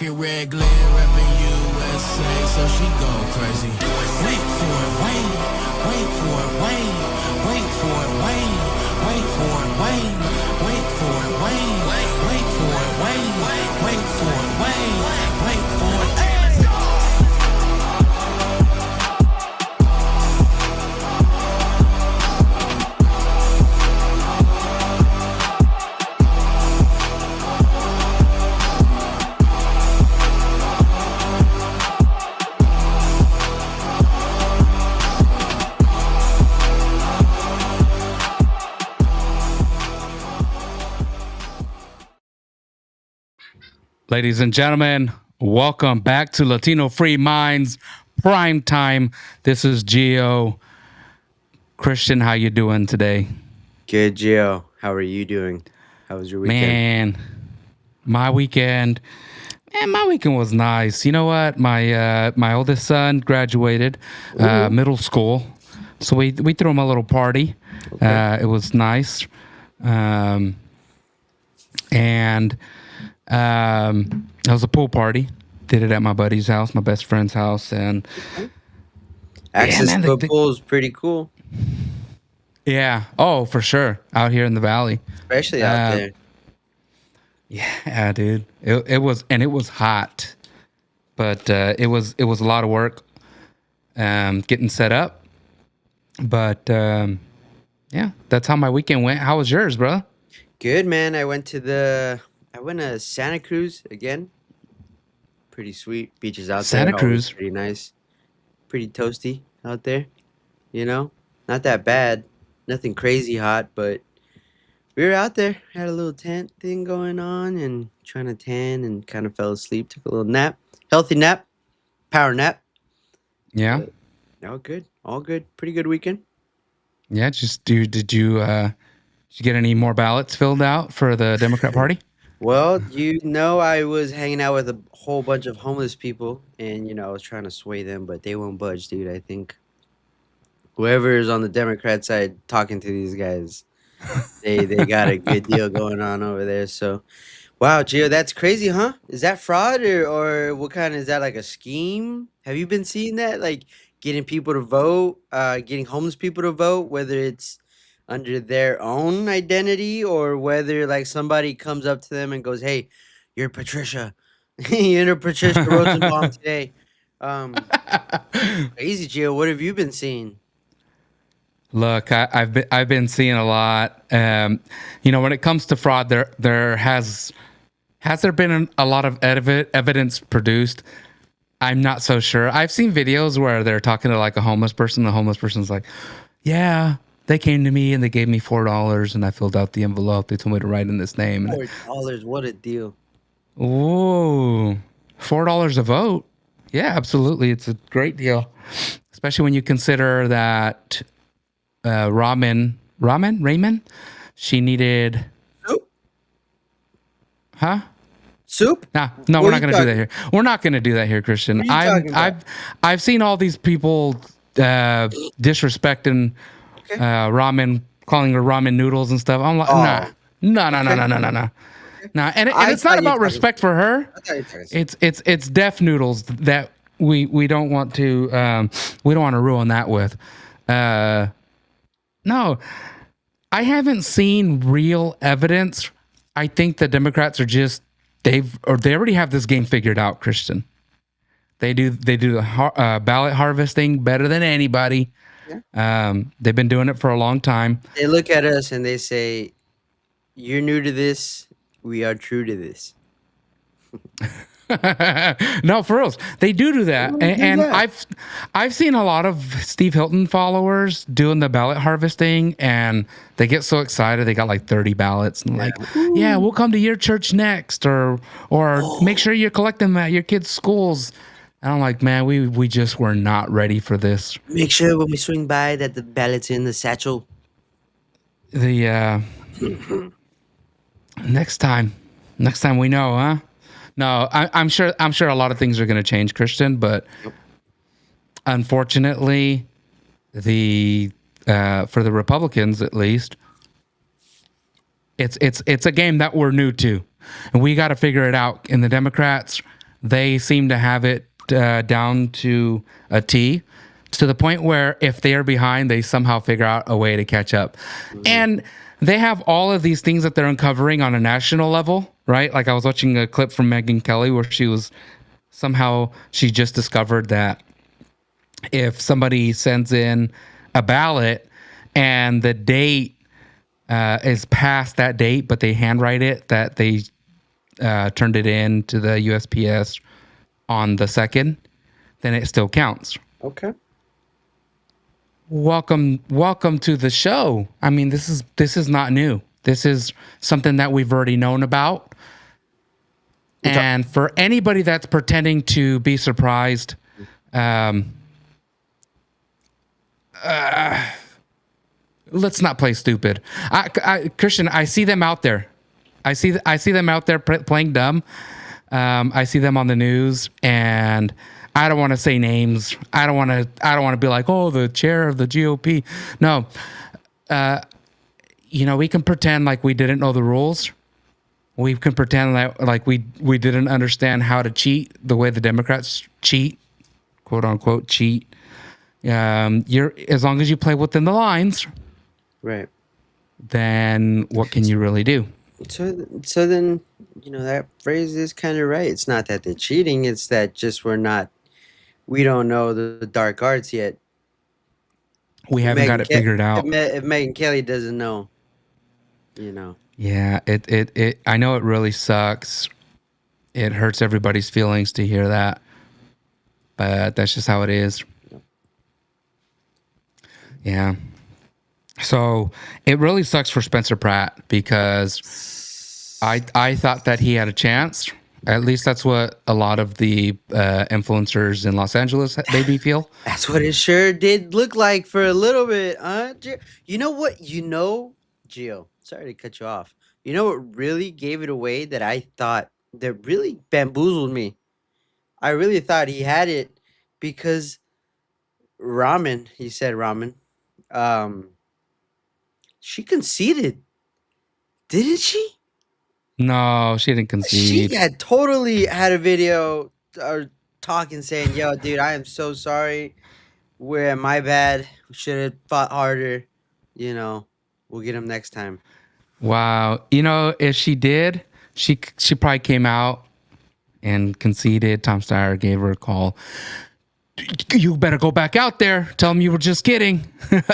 pocket red glare, reppin' USA, so she go crazy. Wait for it, wait for it, wait for it, wait for it, wait for it, wait for it, wait for it, wait for it, hey. Ladies and gentlemen, welcome back to Latino Free Minds Prime Time. This is Gio. Christian, how you doing today? Good, Gio. How are you doing? How was your weekend? Man, my weekend was nice. You know what? My oldest son graduated middle school, so we threw him a little party. Okay. It was nice, and it was a pool party. Did it at my buddy's house, my best friend's house, and Access man, to a pool is pretty cool, yeah, oh for sure, out here in the valley, especially out there. yeah, dude. It was hot, but it was a lot of work, getting set up. But yeah, that's how my weekend went. How was yours, bro? Good, man. I went to Santa Cruz again. Pretty sweet. Beaches out Santa there. Always Cruz. pretty nice. Pretty toasty out there. You know, not that bad. Nothing crazy hot, but we were out there. Had a little tent thing going on and trying to tan and kind of fell asleep. Took a little nap. Healthy nap. Power nap. Yeah, But all good. All good. Pretty good weekend. yeah. Did you get any more ballots filled out for the Democrat Party? Well, I was hanging out with a whole bunch of homeless people, and I was trying to sway them, but they won't budge, dude. I think whoever is on the Democrat side talking to these guys, they got a good deal going on over there. So, wow, Gio, that's crazy, huh? Is that fraud or what kind? Is that like a scheme? Have you been seeing that? Like getting people to vote, getting homeless people to vote, whether it's under their own identity or whether like somebody comes up to them and goes, "Hey, you're Patricia, you're Patricia Rosenbaum today." Um, Crazy, Gio. What have you been seeing? Look, I've been seeing a lot. When it comes to fraud, there has there been a lot of evidence produced. I'm not so sure. I've seen videos where they're talking to like a homeless person. The homeless person's like, "Yeah, they came to me and they gave me $4 and I filled out the envelope. They told me to write in this name." $4, what a deal! Ooh, $4 a vote. Yeah, absolutely. It's a great deal, especially when you consider that Raymond, she needed, Soup? huh? Soup? No, What we're are not you going to do that here. We're not going to do that here, Christian. What are you talking about? I've seen all these people disrespecting Okay. ramen, calling her ramen noodles and stuff. I'm like, Oh, nah. Nah, and I it's not thought you about were respect for her. I thought you were talking It's deaf noodles that we don't want to ruin that with. No, I haven't seen real evidence. I think the Democrats are just they already have this game figured out, Christian. They do the ballot harvesting better than anybody. Yeah. They've been doing it for a long time. They look at us and they say, "You're new to this. We are true to this." No, for reals, they do that, Why would you do and that? I've seen a lot of Steve Hilton followers doing the ballot harvesting, and they get so excited. They got like 30 ballots, and like, yeah, we'll come to your church next, or make sure you collect them at your kids' schools. And I'm like, man, we just were not ready for this. Make sure when we swing by that the ballot's in the satchel. The next time we know, huh? No, I'm sure a lot of things are going to change, Christian, but unfortunately, the for the Republicans at least, it's a game that we're new to, and we got to figure it out. And the Democrats, they seem to have it down to a T, to the point where if they are behind, they somehow figure out a way to catch up. And they have all of these things that they're uncovering on a national level, right? Like I was watching a clip from Megyn Kelly where she just discovered that if somebody sends in a ballot and the date is past that date, but they handwrite it, that they turned it in to the USPS on the 2nd, then it still counts. Okay. Welcome to the show. I mean, this is not new. This is something that we've already known about. And for anybody that's pretending to be surprised, let's not play stupid. Christian, I see them out there. I see them out there playing dumb. I see them on the news, and I don't want to say names. I don't want to be like, oh, the chair of the GOP. No, we can pretend like we didn't know the rules. We can pretend like we didn't understand how to cheat the way the Democrats cheat, quote unquote cheat. You're, as long as you play within the lines, right? Then what can you really do? So then, that phrase is kind of right. It's not that they're cheating. It's that just we don't know the dark arts yet. We haven't got it figured out. If Megyn Kelly doesn't know, Yeah, it I know it really sucks. It hurts everybody's feelings to hear that. But that's just how it is. Yeah. So it really sucks for Spencer Pratt because I thought that he had a chance. At least that's what a lot of the influencers in Los Angeles made me feel. That's what it sure did look like for a little bit, huh? You know what? Gio, sorry to cut you off. You know what really gave it away that really bamboozled me? I really thought he had it because he said Ramen, she conceded, didn't she? No, she didn't concede. She had totally had a video talking, saying, yo, dude, I am so sorry. My bad. We should have fought harder. We'll get him next time. Wow. If she did, she probably came out and conceded. Tom Steyer gave her a call. You better go back out there. Tell him you were just kidding.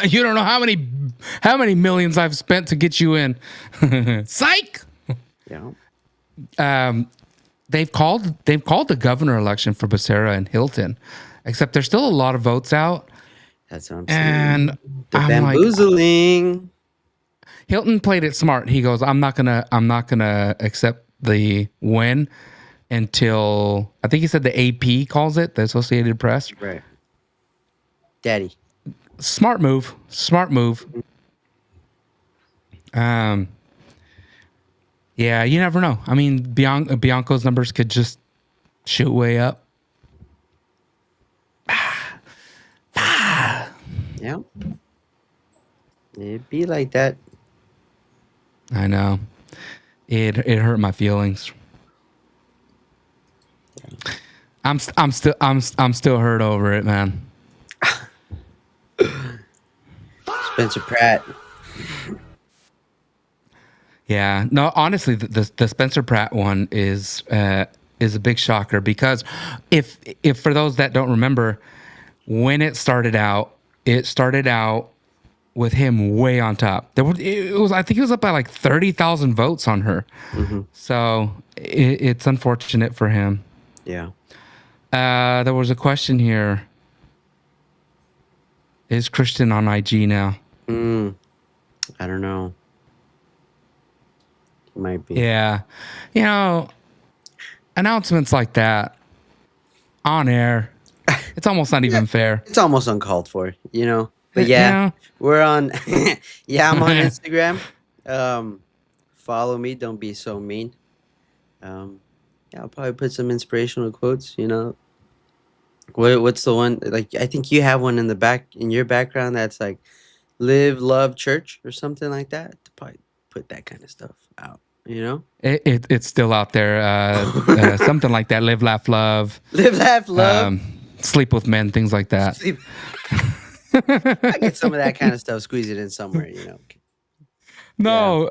You don't know how many millions I've spent to get you in. Psych. Yeah. They've called the governor election for Becerra and Hilton, except there's still a lot of votes out. That's what I'm saying. And the bamboozling. Hilton played it smart. He goes, I'm not gonna accept the win until, I think he said the AP calls it, the Associated Press. Right. Daddy. Smart move. Yeah, you never know. I mean, Bianco's numbers could just shoot way up. Yeah. It'd be like that. I know. It hurt my feelings. I'm still hurt over it, man. Spencer Pratt. Yeah. No, honestly, the Spencer Pratt one is a big shocker because if for those that don't remember, when it started out with him way on top. I think it was up by like 30,000 votes on her. Mm-hmm. So it's unfortunate for him. Yeah. There was a question here. Is Christian on IG now? I don't know. Might be. Yeah. Announcements like that on air, it's almost not even fair. It's almost uncalled for, But yeah, we're on. Yeah, I'm on Instagram. Follow me. Don't be so mean. I'll probably put some inspirational quotes. What's the one? Like, I think you have one in your background that's like, "Live, love, church" or something like that. To probably put that kind of stuff out. You know, It's still out there. Something like that. Live, laugh, love. live, laugh, love. Sleep with men, things like that. Sleep. I get some of that kind of stuff. Squeeze it in somewhere. You know. No,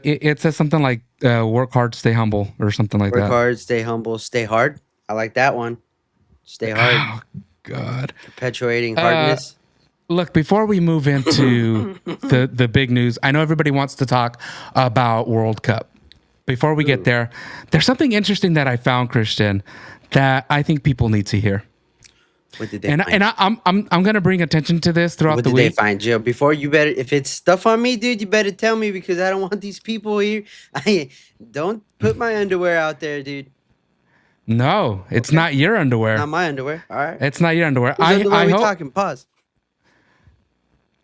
it says something like work hard, stay humble, or something like Work that. hard, stay humble, stay hard. I like that one. Stay hard. Oh, God. Perpetuating hardness. Look, before we move into the big news, I know everybody wants to talk about World Cup. Before we get there, there's something interesting that I found, Christian, that I think people need to hear. What did they find? And I'm gonna bring attention to this throughout What the did they week. find, Jill? Before you better, if it's stuff on me, dude, you better tell me because I don't want these people here. I don't put my underwear out there, dude. No, it's not your underwear. Not my underwear. All right. It's not your underwear. Whose underwear I are we hope. talking? Pause.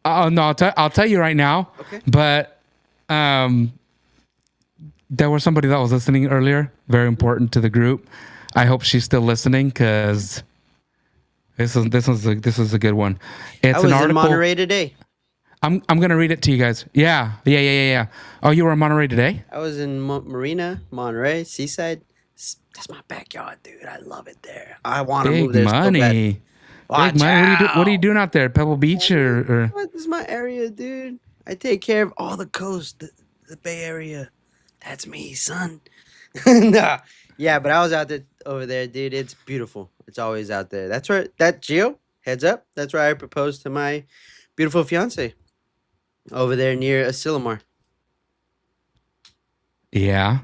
Oh no, I'll tell you right now. Okay. But there was somebody that was listening earlier, very important to the group. I hope she's still listening because this is a good one. It's I was an in article. Monterey today. I'm gonna read it to you guys. Yeah. Oh, you were in Monterey today? I was in Marina, Monterey, Seaside. That's my backyard, dude. I love it there. I want to move Big there so bad. money. Watch Big money. What are you out. doing out there? Pebble Beach or? What? This is my area, dude. I take care of all the coast, the Bay Area. That's me, son. Nah. Yeah, but I was out there over there, dude. It's beautiful. It's always out there. That's where that Gio, heads up. That's where I proposed to my beautiful fiance. Over there near Asilomar. Yeah.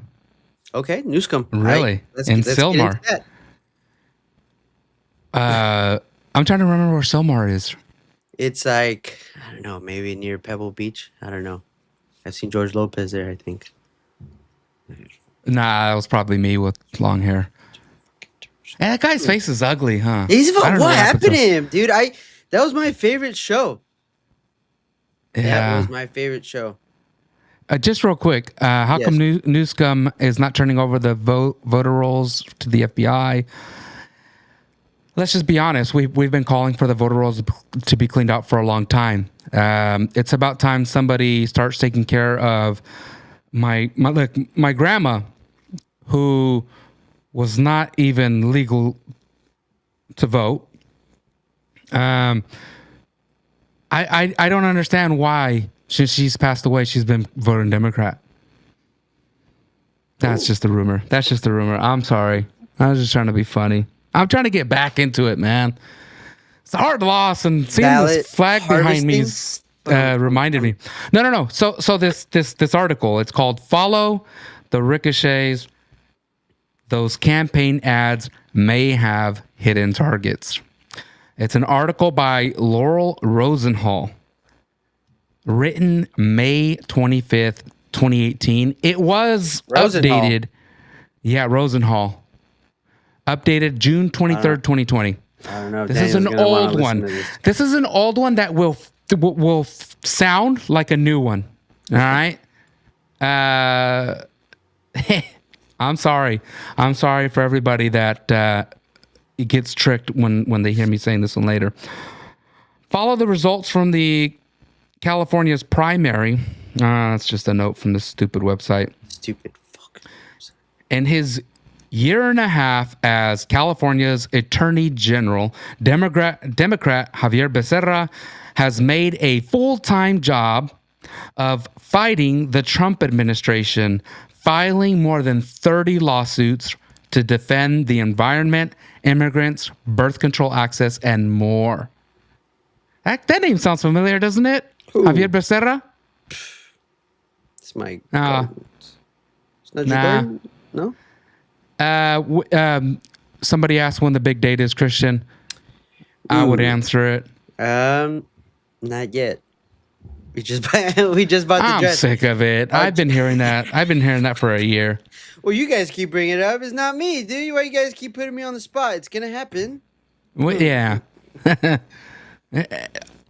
Okay, Newscomb. Really? Let's In get into Silmar. that. I'm trying to remember where Silmar is. It's like, I don't know, maybe near Pebble Beach. I don't know. I've seen George Lopez there, I think. Nah, that was probably me with long hair. And that guy's face is ugly, huh? He's I don't know what happened to him. him, dude? That was my favorite show. That Yeah. was my favorite show. Just real quick, how Yes. come Newscomb is not turning over the voter rolls to the FBI? Let's just be honest. We've been calling for the voter rolls to be cleaned out for a long time. It's about time somebody starts taking care of my grandma, who was not even legal to vote. I don't understand why, since she's passed away, she's been voting Democrat. That's just a rumor. That's just a rumor. I'm sorry. I was just trying to be funny. I'm trying to get back into it, man. It's a hard loss, and seeing Ballot this flag behind me reminded me. No. So this article, it's called "Follow the Ricochets. Those campaign ads may have hidden targets." It's an article by Laurel Rosenhall, written May 25th, 2018. It was Rosenhall. updated. Yeah, Rosenhall. Updated June 23rd, 2020. I don't know. This is an old one. This is an old one that will sound like a new one. All right. I'm sorry. I'm sorry for everybody that it gets tricked when they hear me saying this one later. Follow the results from the California's primary. That's just a note from this stupid website. Stupid fuck. In his year and a half as California's Attorney General, Democrat Javier Becerra has made a full-time job of fighting the Trump administration, filing more than 30 lawsuits to defend the environment, immigrants, birth control access, and more. That name sounds familiar, doesn't it? Who? Javier Becerra? It's my. Nah. It's not your Nah. garden? No. Somebody asked when the big date is, Christian. I would Ooh. answer it. Not yet. We just bought the I'm dress. sick of it. I've been hearing that. I've been hearing that for a year. Well, you guys keep bringing it up. It's not me, dude. Why you guys keep putting me on the spot? It's gonna happen. Yeah.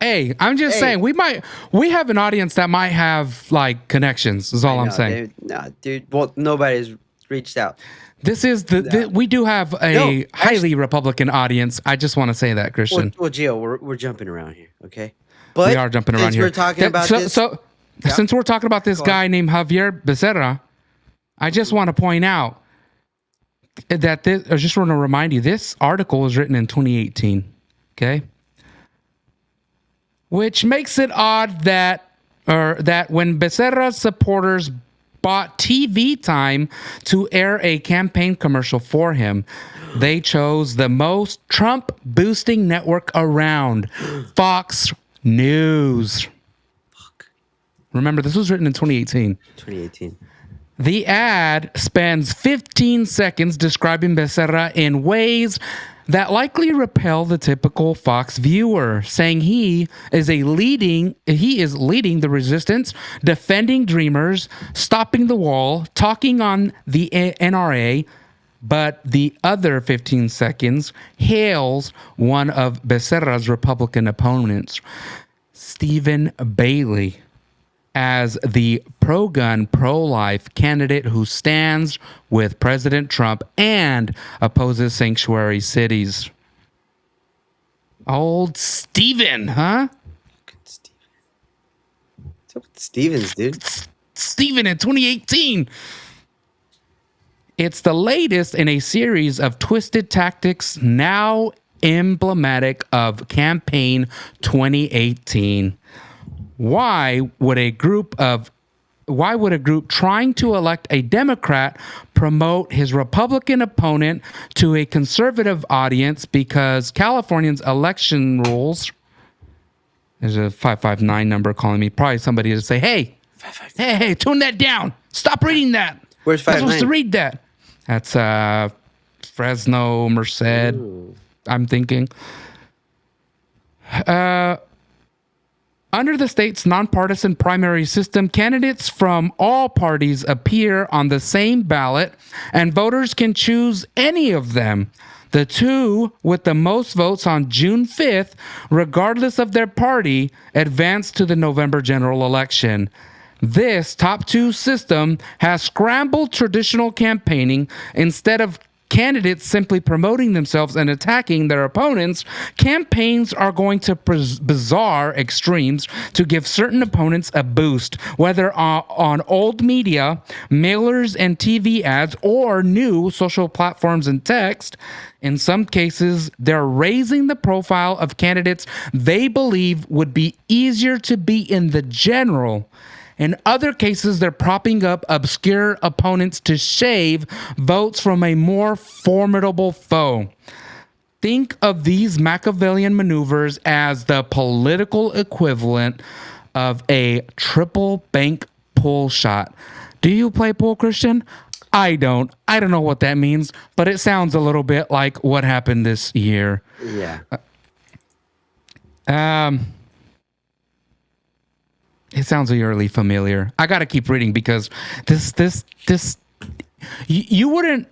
Hey, I'm just saying we have an audience that might have like connections. Is all I'm saying. No, dude. Well, nobody's reached out. This is we do have a highly Republican audience. I just want to say that, Christian. Well, Gio, we're jumping around here, okay? But We are jumping around since here. We're talking about this. Since we're talking about this guy named Javier Becerra, I just want to point out that this, I just want to remind you, this article was written in 2018. Okay. Which makes it odd that when Becerra's supporters bought TV time to air a campaign commercial for him, they chose the most Trump boosting network around, Fox News. Fuck. Remember, this was written in 2018. 2018. The ad spends 15 seconds describing Becerra in ways that likely repel the typical Fox viewer, saying he is leading the resistance, defending dreamers, stopping the wall, talking on the NRA. But the other 15 seconds hails one of Becerra's Republican opponents, Stephen Bailey, as the pro-gun, pro-life candidate who stands with President Trump and opposes sanctuary cities. Old Steven, huh? Fucking Steven. What's up with Stevens, dude? Steven in 2018. It's the latest in a series of twisted tactics now emblematic of campaign 2018. Why would a group trying to elect a Democrat promote his Republican opponent to a conservative audience? Because California's election rules, there's a 559 number calling me, probably somebody to say, hey, tune that down. Stop reading that. Where's I'm supposed 559? to read that. That's Fresno, Merced, Ooh. I'm thinking. Under the state's nonpartisan primary system, candidates from all parties appear on the same ballot, and voters can choose any of them. The two with the most votes on June 5th, regardless of their party, advance to the November general election. This top two system has scrambled traditional campaigning. Instead of candidates simply promoting themselves and attacking their opponents, campaigns are going to bizarre extremes to give certain opponents a boost, whether on old media, mailers and TV ads, or new social platforms and text. In some cases, they're raising the profile of candidates they believe would be easier to beat in the general. In other cases, they're propping up obscure opponents to shave votes from a more formidable foe. Think of these Machiavellian maneuvers as the political equivalent of a triple bank pull shot. Do you play pool, Christian? I don't. I don't know what that means, but it sounds a little bit like what happened this year. Yeah. It sounds eerily familiar. I got to keep reading because this you wouldn't,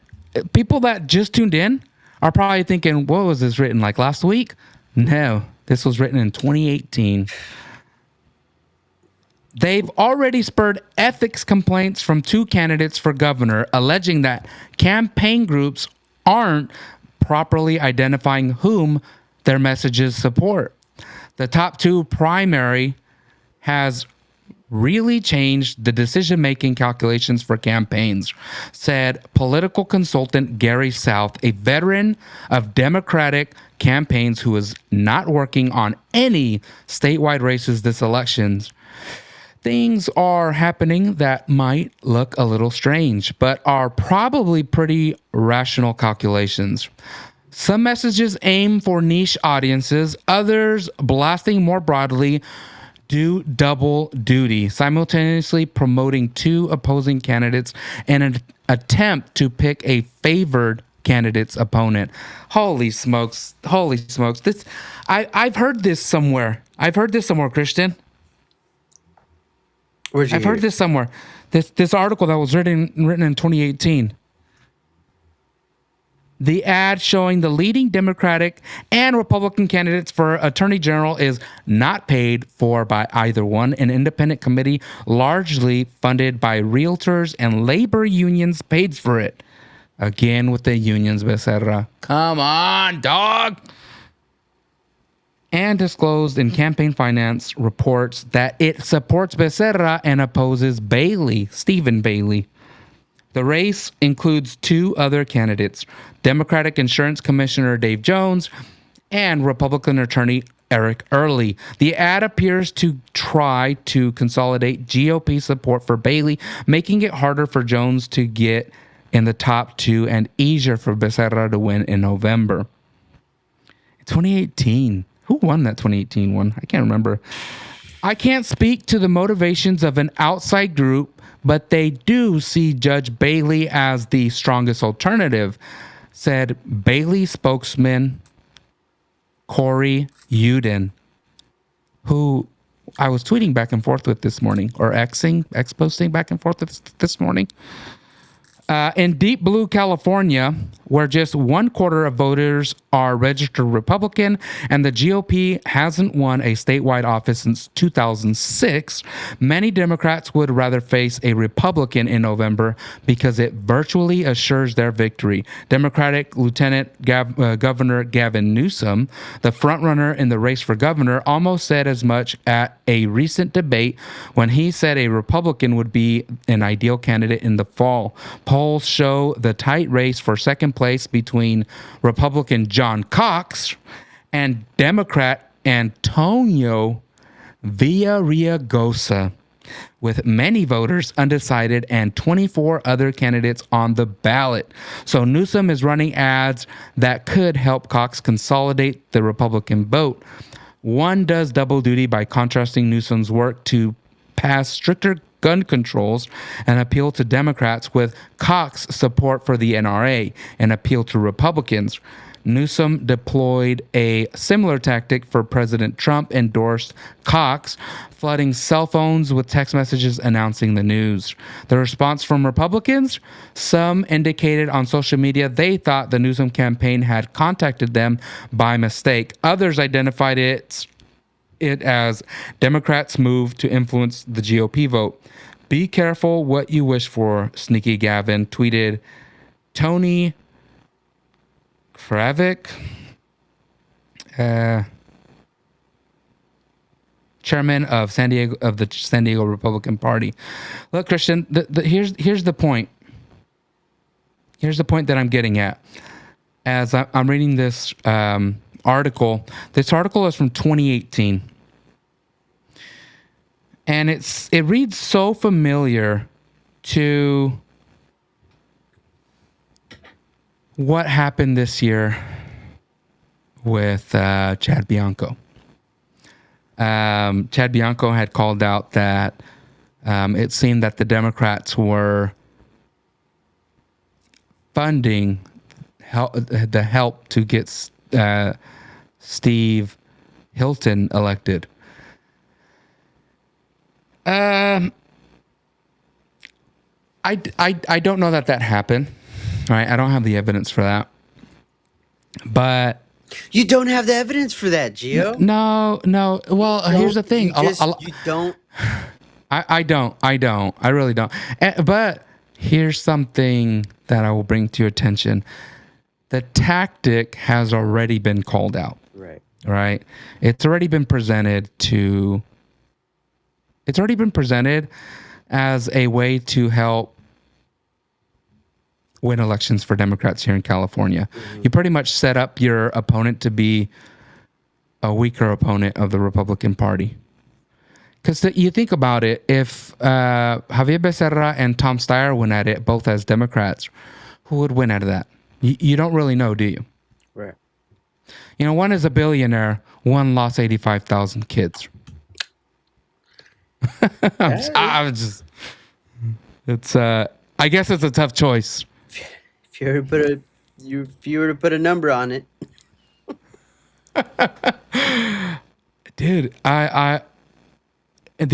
people that just tuned in are probably thinking, what was this written like last week? No, this was written in 2018. They've already spurred ethics complaints from two candidates for governor, alleging that campaign groups aren't properly identifying whom their messages support. The top two primary has really changed the decision-making calculations for campaigns, said political consultant Gary South, a veteran of Democratic campaigns who is not working on any statewide races this elections. Things are happening that might look a little strange, but are probably pretty rational calculations. Some messages aim for niche audiences, others blasting more broadly do double duty, simultaneously promoting two opposing candidates in an attempt to pick a favored candidate's opponent. Holy smokes. This I've heard this somewhere. Christian. I've heard this somewhere. This article that was written in 2018. The ad showing the leading Democratic and Republican candidates for Attorney General is not paid for by either one. An independent committee largely funded by realtors and labor unions paid for it. Again with the unions, Becerra. Come on, dog. And disclosed in campaign finance reports that it supports Becerra and opposes Bailey, Stephen Bailey. The race includes two other candidates, Democratic Insurance Commissioner Dave Jones and Republican Attorney Eric Early. The ad appears to try to consolidate GOP support for Bailey, making it harder for Jones to get in the top two and easier for Becerra to win in November. 2018. Who won that 2018 one? I can't remember. I can't speak to the motivations of an outside group, but they do see Judge Bailey as the strongest alternative, said Bailey spokesman Corey Uden, who I was tweeting back and forth with this morning, or X-posting back and forth this morning. In Deep Blue, California, where just 1/4 of voters are registered Republican and the GOP hasn't won a statewide office since 2006, many Democrats would rather face a Republican in November because it virtually assures their victory. Democratic Lieutenant Governor Gavin Newsom, the frontrunner in the race for governor, almost said as much at a recent debate when he said a Republican would be an ideal candidate in the fall. Polls show the tight race for second place between Republican John Cox and Democrat Antonio Villaraigosa, with many voters undecided and 24 other candidates on the ballot. So Newsom is running ads that could help Cox consolidate the Republican vote. One does double duty by contrasting Newsom's work to pass stricter gun controls and appeal to Democrats with Cox support for the NRA and appeal to Republicans. Newsom deployed a similar tactic for President Trump, endorsed Cox, flooding cell phones with text messages announcing the news. The response from Republicans? Some indicated on social media they thought the Newsom campaign had contacted them by mistake. Others identified it as Democrats' move to influence the GOP vote. Be careful what you wish for, Sneaky Gavin tweeted. Tony Kravik, chairman of the San Diego Republican Party. Look, Christian, here's the point. Here's the point that I'm getting at. As I'm reading this article, this article is from 2018. And it reads so familiar to what happened this year with Chad Bianco. Chad Bianco had called out that it seemed that the Democrats were funding the help to get Steve Hilton elected. I don't know that happened. Right, I don't have the evidence for that. But you don't have the evidence for that, Gio. No. Well, here's the thing. You don't. I don't. I really don't. But here's something that I will bring to your attention. The tactic has already been called out. Right. It's already been presented as a way to help win elections for Democrats here in California. Mm-hmm. You pretty much set up your opponent to be a weaker opponent of the Republican Party. Because you think about it, if Javier Becerra and Tom Steyer went at it, both as Democrats, who would win out of that? You don't really know, do you? Right. You know, one is a billionaire, one lost 85,000 kids. I guess it's a tough choice. If you were to put a number on it. Dude, the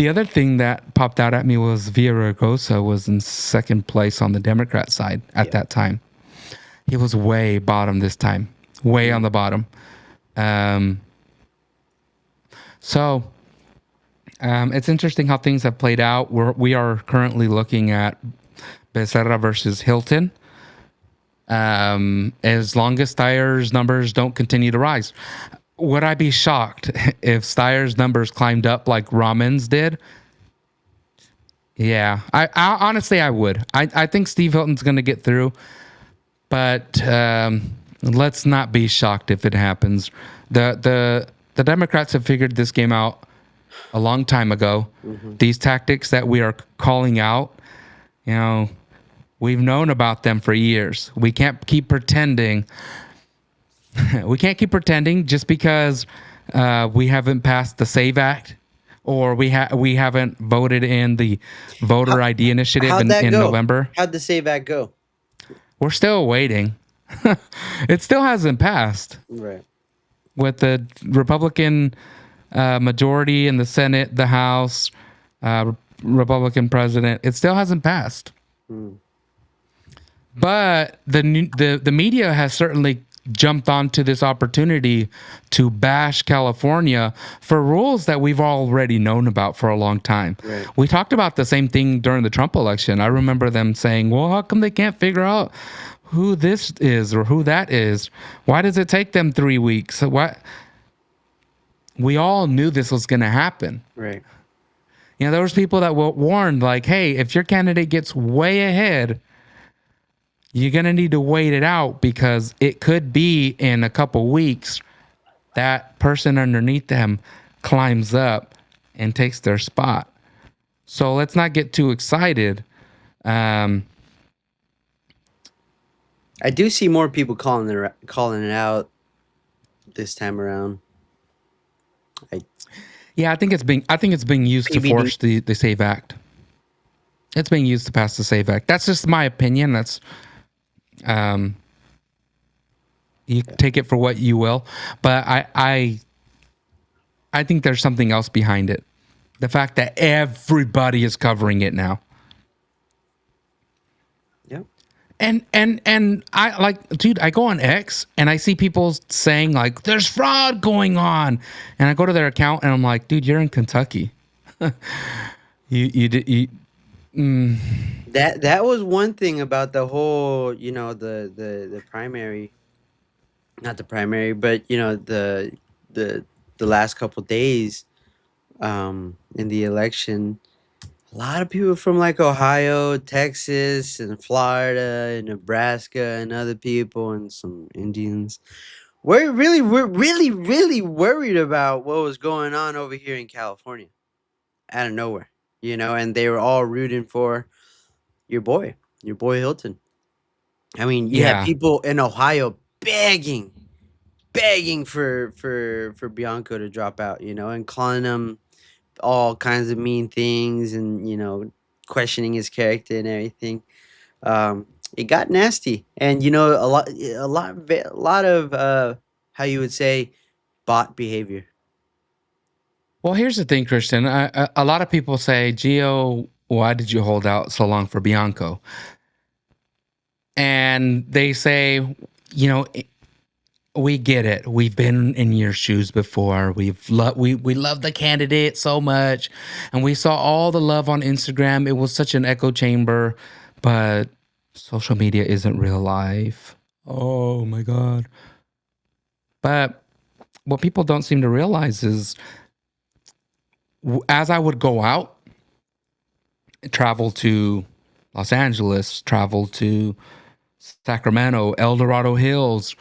other thing that popped out at me was Villaraigosa was in second place on the Democrat side at that time. He was way bottom this time, way on the bottom. So it's interesting how things have played out. We are currently looking at Becerra versus Hilton. As long as Steyer's numbers don't continue to rise. Would I be shocked if Steyer's numbers climbed up like Rahman's did? Yeah, I honestly I would. I think Steve Hilton's going to get through, but let's not be shocked if it happens. The Democrats have figured this game out a long time ago. Hmm. These tactics that we are calling out, you know, we've known about them for years. We can't keep pretending. We can't keep pretending just because we haven't passed the Save Act or we haven't voted in the voter How, ID initiative how'd that in go? November. How'd the Save Act go? We're still waiting. It still hasn't passed Right. with the Republican majority in the Senate, the House, Republican president. It still hasn't passed. Mm. But the media has certainly jumped onto this opportunity to bash California for rules that we've already known about for a long time. Right. We talked about the same thing during the Trump election. I remember them saying, well, how come they can't figure out who this is or who that is? Why does it take them 3 weeks? What? We all knew this was going to happen. Right. You know, there was people that were warned like, hey, if your candidate gets way ahead, you're going to need to wait it out because it could be in a couple weeks that person underneath them climbs up and takes their spot. So let's not get too excited. I do see more people calling it out this time around. Yeah, I think it's being used to PBD. force the Save Act. It's being used to pass the Save Act. That's just my opinion. That's you take it for what you will, but I think there's something else behind it. The fact that everybody is covering it now. Yep. And I like, dude, I go on X and I see people saying like, there's fraud going on. And I go to their account and I'm like, dude, you're in Kentucky. That was one thing about the whole, the primary, not the primary, but the last couple days in the election. A lot of people from like Ohio, Texas, and Florida, and Nebraska, and other people, and some Indians. We're really worried about what was going on over here in California, out of nowhere, and they were all rooting for your boy Hilton. I mean, you had Yeah. people in Ohio begging for Bianco to drop out, and calling him all kinds of mean things, and questioning his character and everything. It got nasty, and a lot of how you would say bot behavior. Well, here's the thing, Christian. A lot of people say, Gio, why did you hold out so long for Bianco? And they say, we get it. We've been in your shoes before. We love the candidate so much, and we saw all the love on Instagram. It was such an echo chamber, but social media isn't real life. Oh my God. But what people don't seem to realize is as I would go out, travel to Los Angeles, travel to Sacramento, El Dorado Hills,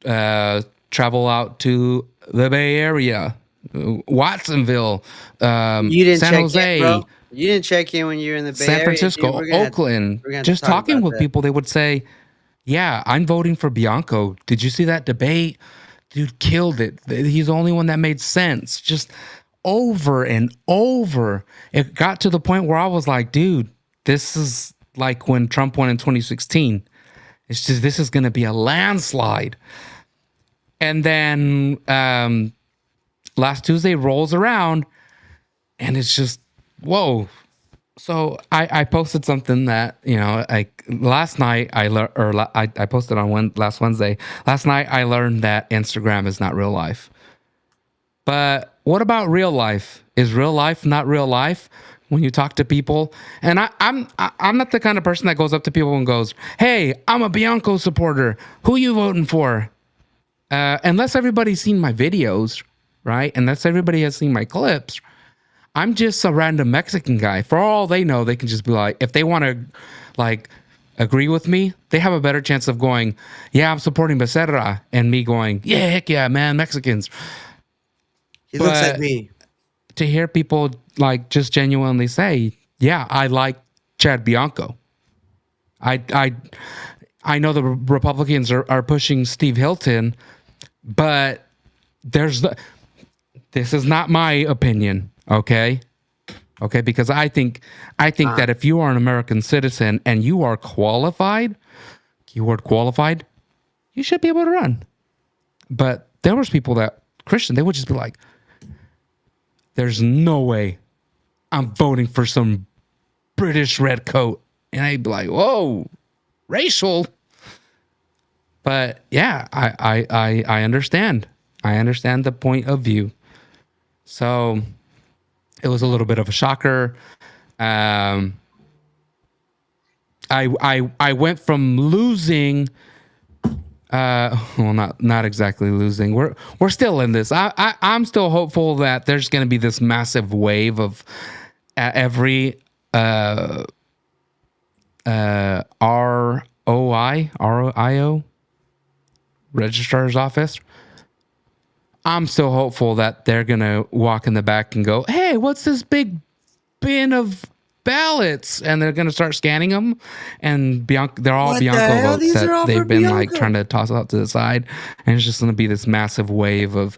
travel out to the Bay Area, Watsonville, You didn't San check Jose, in, bro. You didn't check in when you were in the Bay San Area, Francisco, dude. We're gonna Oakland. we're gonna have to Just talk talking about with that. people, they would say, yeah, I'm voting for Bianco. Did you see that debate? Dude killed it. He's the only one that made sense. Just over and over. It got to the point where I was like, dude, this is like when Trump won in 2016. It's just, this is going to be a landslide. And then last Tuesday rolls around and it's just, whoa. So I posted something that, like last night I posted on last Wednesday. Last night I learned that Instagram is not real life. But what about real life? Is real life not real life? When you talk to people, and I'm not the kind of person that goes up to people and goes, "Hey, I'm a Bianco supporter. Who you voting for?" Unless everybody's seen my videos, right? Unless everybody has seen my clips, I'm just a random Mexican guy. For all they know, they can just be like, if they want to, like, agree with me, they have a better chance of going, yeah, I'm supporting Becerra, and me going, yeah, heck yeah, man, Mexicans. He looks like But me. to hear people like just genuinely say, yeah, I like Chad Bianco. I I know the Republicans are pushing Steve Hilton, but this is not my opinion, okay? Okay, because I think that if you are an American citizen and you are qualified, keyword qualified, you should be able to run. But there was people that Christian, they would just be like, there's no way I'm voting for some British red coat. And I'd be like, whoa, racial. But yeah, I understand. I understand the point of view. So it was a little bit of a shocker. I went from losing. Well, not exactly losing. We're still in this. I'm still hopeful that there's going to be this massive wave of every ROIO registrar's office. I'm still hopeful that they're gonna walk in the back and go, "Hey, what's this big bin of ballots?" And they're gonna start scanning them. And they're all What the Bianco hell? votes These are all that for they've been like Bianco. trying to toss out to the side, and it's just gonna be this massive wave of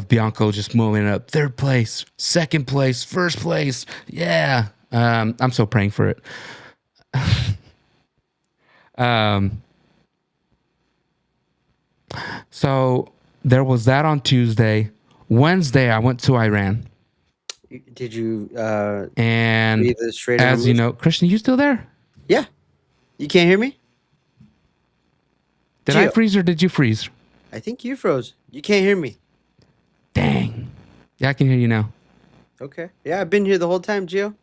Bianco just moving up third place, second place, first place. Yeah, I'm so praying for it. So there was that on Tuesday. Wednesday, I went to Iran. Did you And read the Strait of as you Hormuz? know, Christian, you still there? Yeah. You can't hear me? Did I Gio, freeze or did you freeze? I think you froze. You can't hear me. Dang. Yeah, I can hear you now. Okay. Yeah, I've been here the whole time, Gio.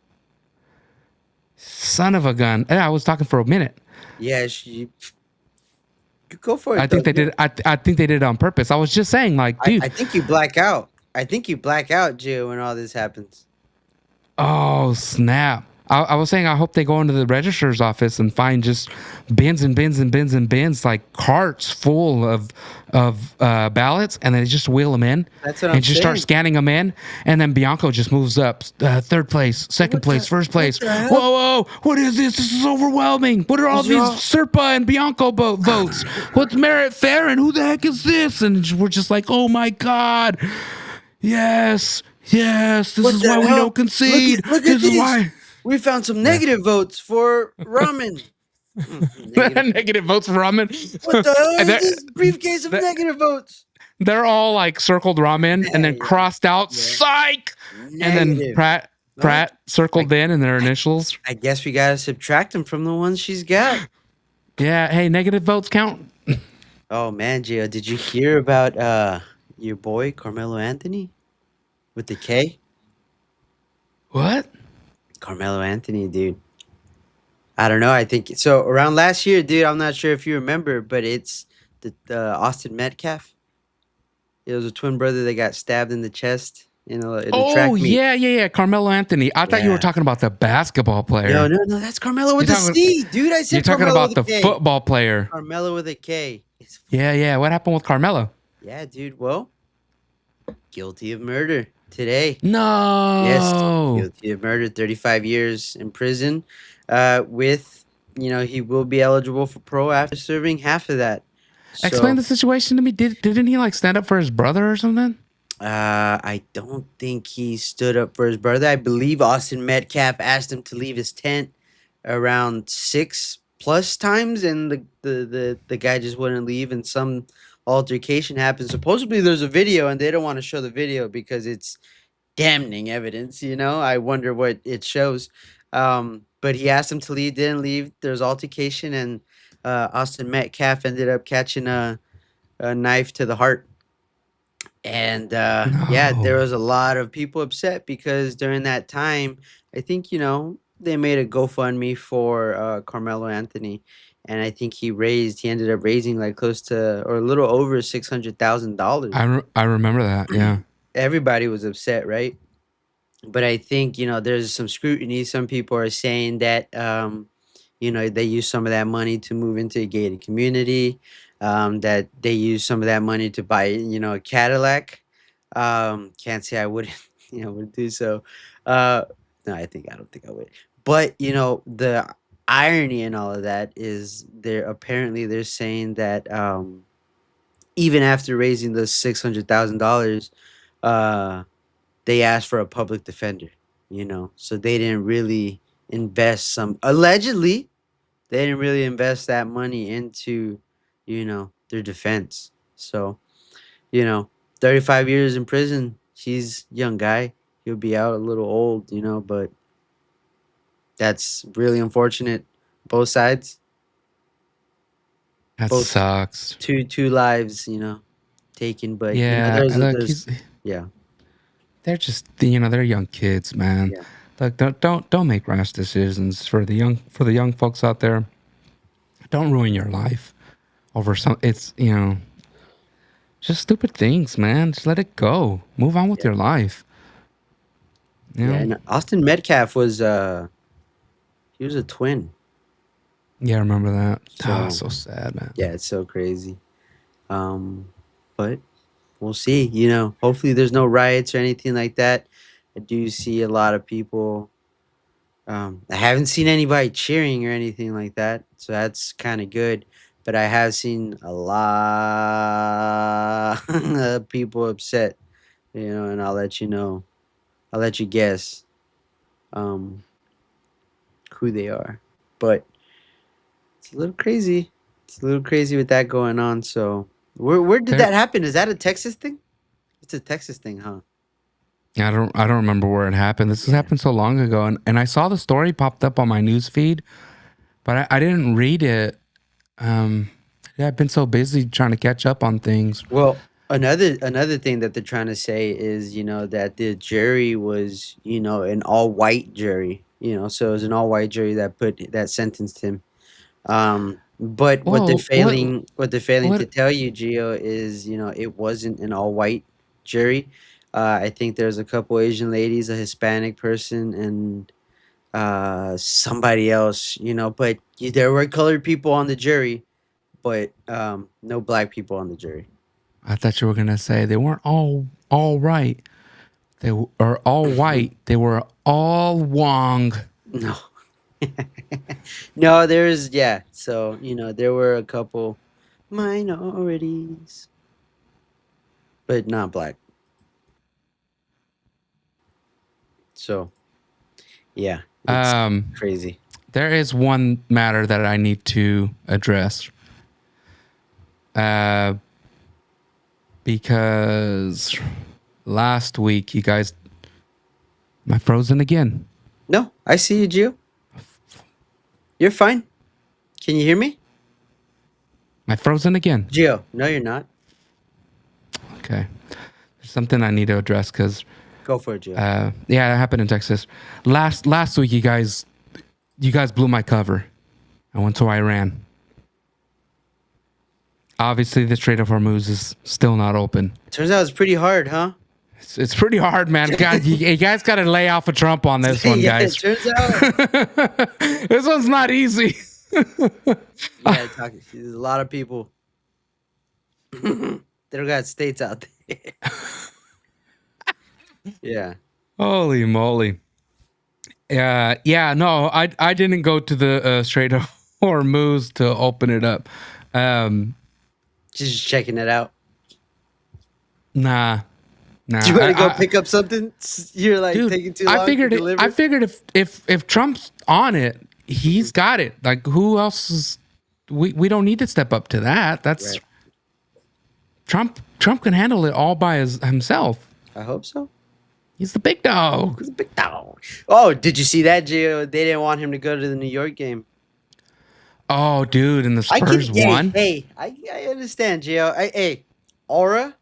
Son of a gun. Yeah, I was talking for a minute. Yeah, you go for it. I think though, they Gio. did. I think they did it on purpose. I was just saying, like, dude. I think you black out. I think you black out, Gio, when all this happens. Oh snap! I was saying I hope they go into the registrar's office and find just bins and bins and bins and bins, like carts full of ballots, and they just wheel them in That's what and I'm just start saying. scanning them in, and then Bianco just moves up third place, second place, first place. the hell? Whoa! What is this? This is overwhelming. What are all These are these all- Serpa and Bianco votes? What's Merritt Farron? Who the heck is this? And we're just like, oh my god, yes. Yes, this What is the why we hell? don't concede. Look at This is these. why We found some negative votes for ramen. Negative. negative votes for ramen. What the hell And is this briefcase of they're- negative votes? They're all like circled ramen and then Yeah. crossed out Yeah. psych. And then Negative. Pratt circled in their initials. I guess we gotta subtract them from the ones she's got. Yeah, hey, negative votes count. Oh man, Gio, did you hear about your boy Carmelo Anthony with the K? What? Carmelo Anthony, dude. I don't know. I think so. Around last year, dude. I'm not sure if you remember, but it's the Austin Metcalf. It was a twin brother that got stabbed in the chest in a track Oh, meet. yeah. Carmelo Anthony. I thought you were Yeah. talking about the basketball player. No. That's Carmelo with You're a talking- C, dude. I said You're talking Carmelo about the with a K. football player. Carmelo with a K. Yeah. What happened with Carmelo? Yeah, dude. Well, guilty of murder today. No. Yes, guilty of murder, 35 years in prison. With, he will be eligible for parole after serving half of that. Explain the situation to me. Didn't he like stand up for his brother or something? I don't think he stood up for his brother. I believe Austin Metcalf asked him to leave his tent around 6+ times, and the guy just wouldn't leave, and some altercation happened. Supposedly there's a video, and they don't want to show the video because it's damning evidence. I wonder what it shows. But he asked him to leave, didn't leave. There's altercation, and Austin Metcalf ended up catching a knife to the heart. And yeah, there No. was a lot of people upset because during that time, I think, they made a GoFundMe for Carmelo Anthony. And I think he ended up raising like close to or a little over $600,000. I remember that. Yeah. Everybody was upset, right? but I think there's some scrutiny. Some people are saying that they use some of that money to move into a gated community. That they use some of that money to buy a Cadillac. Can't say I wouldn't would do so. Uh, no, I don't think I would. But the irony in all of that is they're saying that even after raising the $600,000, uh, they asked for a public defender. So they didn't really invest some allegedly they didn't really invest that money into their defense. So 35 years in prison. He's a young guy. He'll be out a little old, but that's really unfortunate. Both sides, That both sucks. two lives, taken. But Yeah, look, yeah, they're just they're young kids, man. yeah, Like don't make rash decisions for the young folks out there. Don't ruin your life over some. It's just stupid things, man. Just let it go. Move on with yeah, your life. You yeah. know? And Austin Metcalf was he was a twin. Yeah, I remember that. Ah, So so sad, man. yeah, it's so crazy. But we'll see. Hopefully there's no riots or anything like that. I do see a lot of people. I haven't seen anybody cheering or anything like that, so that's kind of good. But I have seen a lot of people upset, and I'll let you know. I'll let you guess um, who they are. But it's a little crazy. It's a little crazy with that going on. So where did There, that happen? Is that a Texas thing? It's a Texas thing, huh? I don't remember where it happened. This has Yeah. happened so long ago, and I saw the story popped up on my news feed, but I didn't read it. Um, yeah, I've been so busy trying to catch up on things. Well, another thing that they're trying to say is, that the jury was, an all white jury, so it was an all white jury that sentenced him. But Whoa, what they're failing to what? tell you, Gio, is it wasn't an all white jury. I think there's a couple Asian ladies, a Hispanic person, and somebody else, but there were colored people on the jury, but no black people on the jury. I thought you were gonna say they weren't all right. Are all white. They were all Wong. No. No, there's yeah. So, there were a couple minorities, but not black. So, yeah, it's Um, crazy. there is one matter that I need to address. Uh, because last week you guys, am I frozen again? No, I see you, Gio. You're fine. Can you hear me? Am I frozen again? Gio, no, you're not. Okay. There's something I need to address because, Go for it, Gio. yeah, it happened in Texas. Last week, you guys blew my cover. I went to Iran. Obviously, the Strait of Hormuz is still not open. Turns out it's pretty hard, huh? It's pretty hard, man. God, you guys got to lay off a Trump on this one, Yeah, it guys. turns out. This one's not easy. Yeah, there's a lot of people. They don't got states out there. Yeah. Holy moly. Yeah, no, I didn't go to the Strait of Hormuz to open it up. Just checking it out. Nah. Do you want to go pick up something? You're like Dude, taking too long. I figured if Trump's on it, he's got it. Like who else is we don't need to step up to that. That's Right. Trump can handle it all by himself. I hope so. He's the big dog. He's a big dog. Oh, did you see that, Gio? They didn't want him to go to the New York game. Oh, dude, and the I Spurs get, won. hey, I understand, Gio. Hey, aura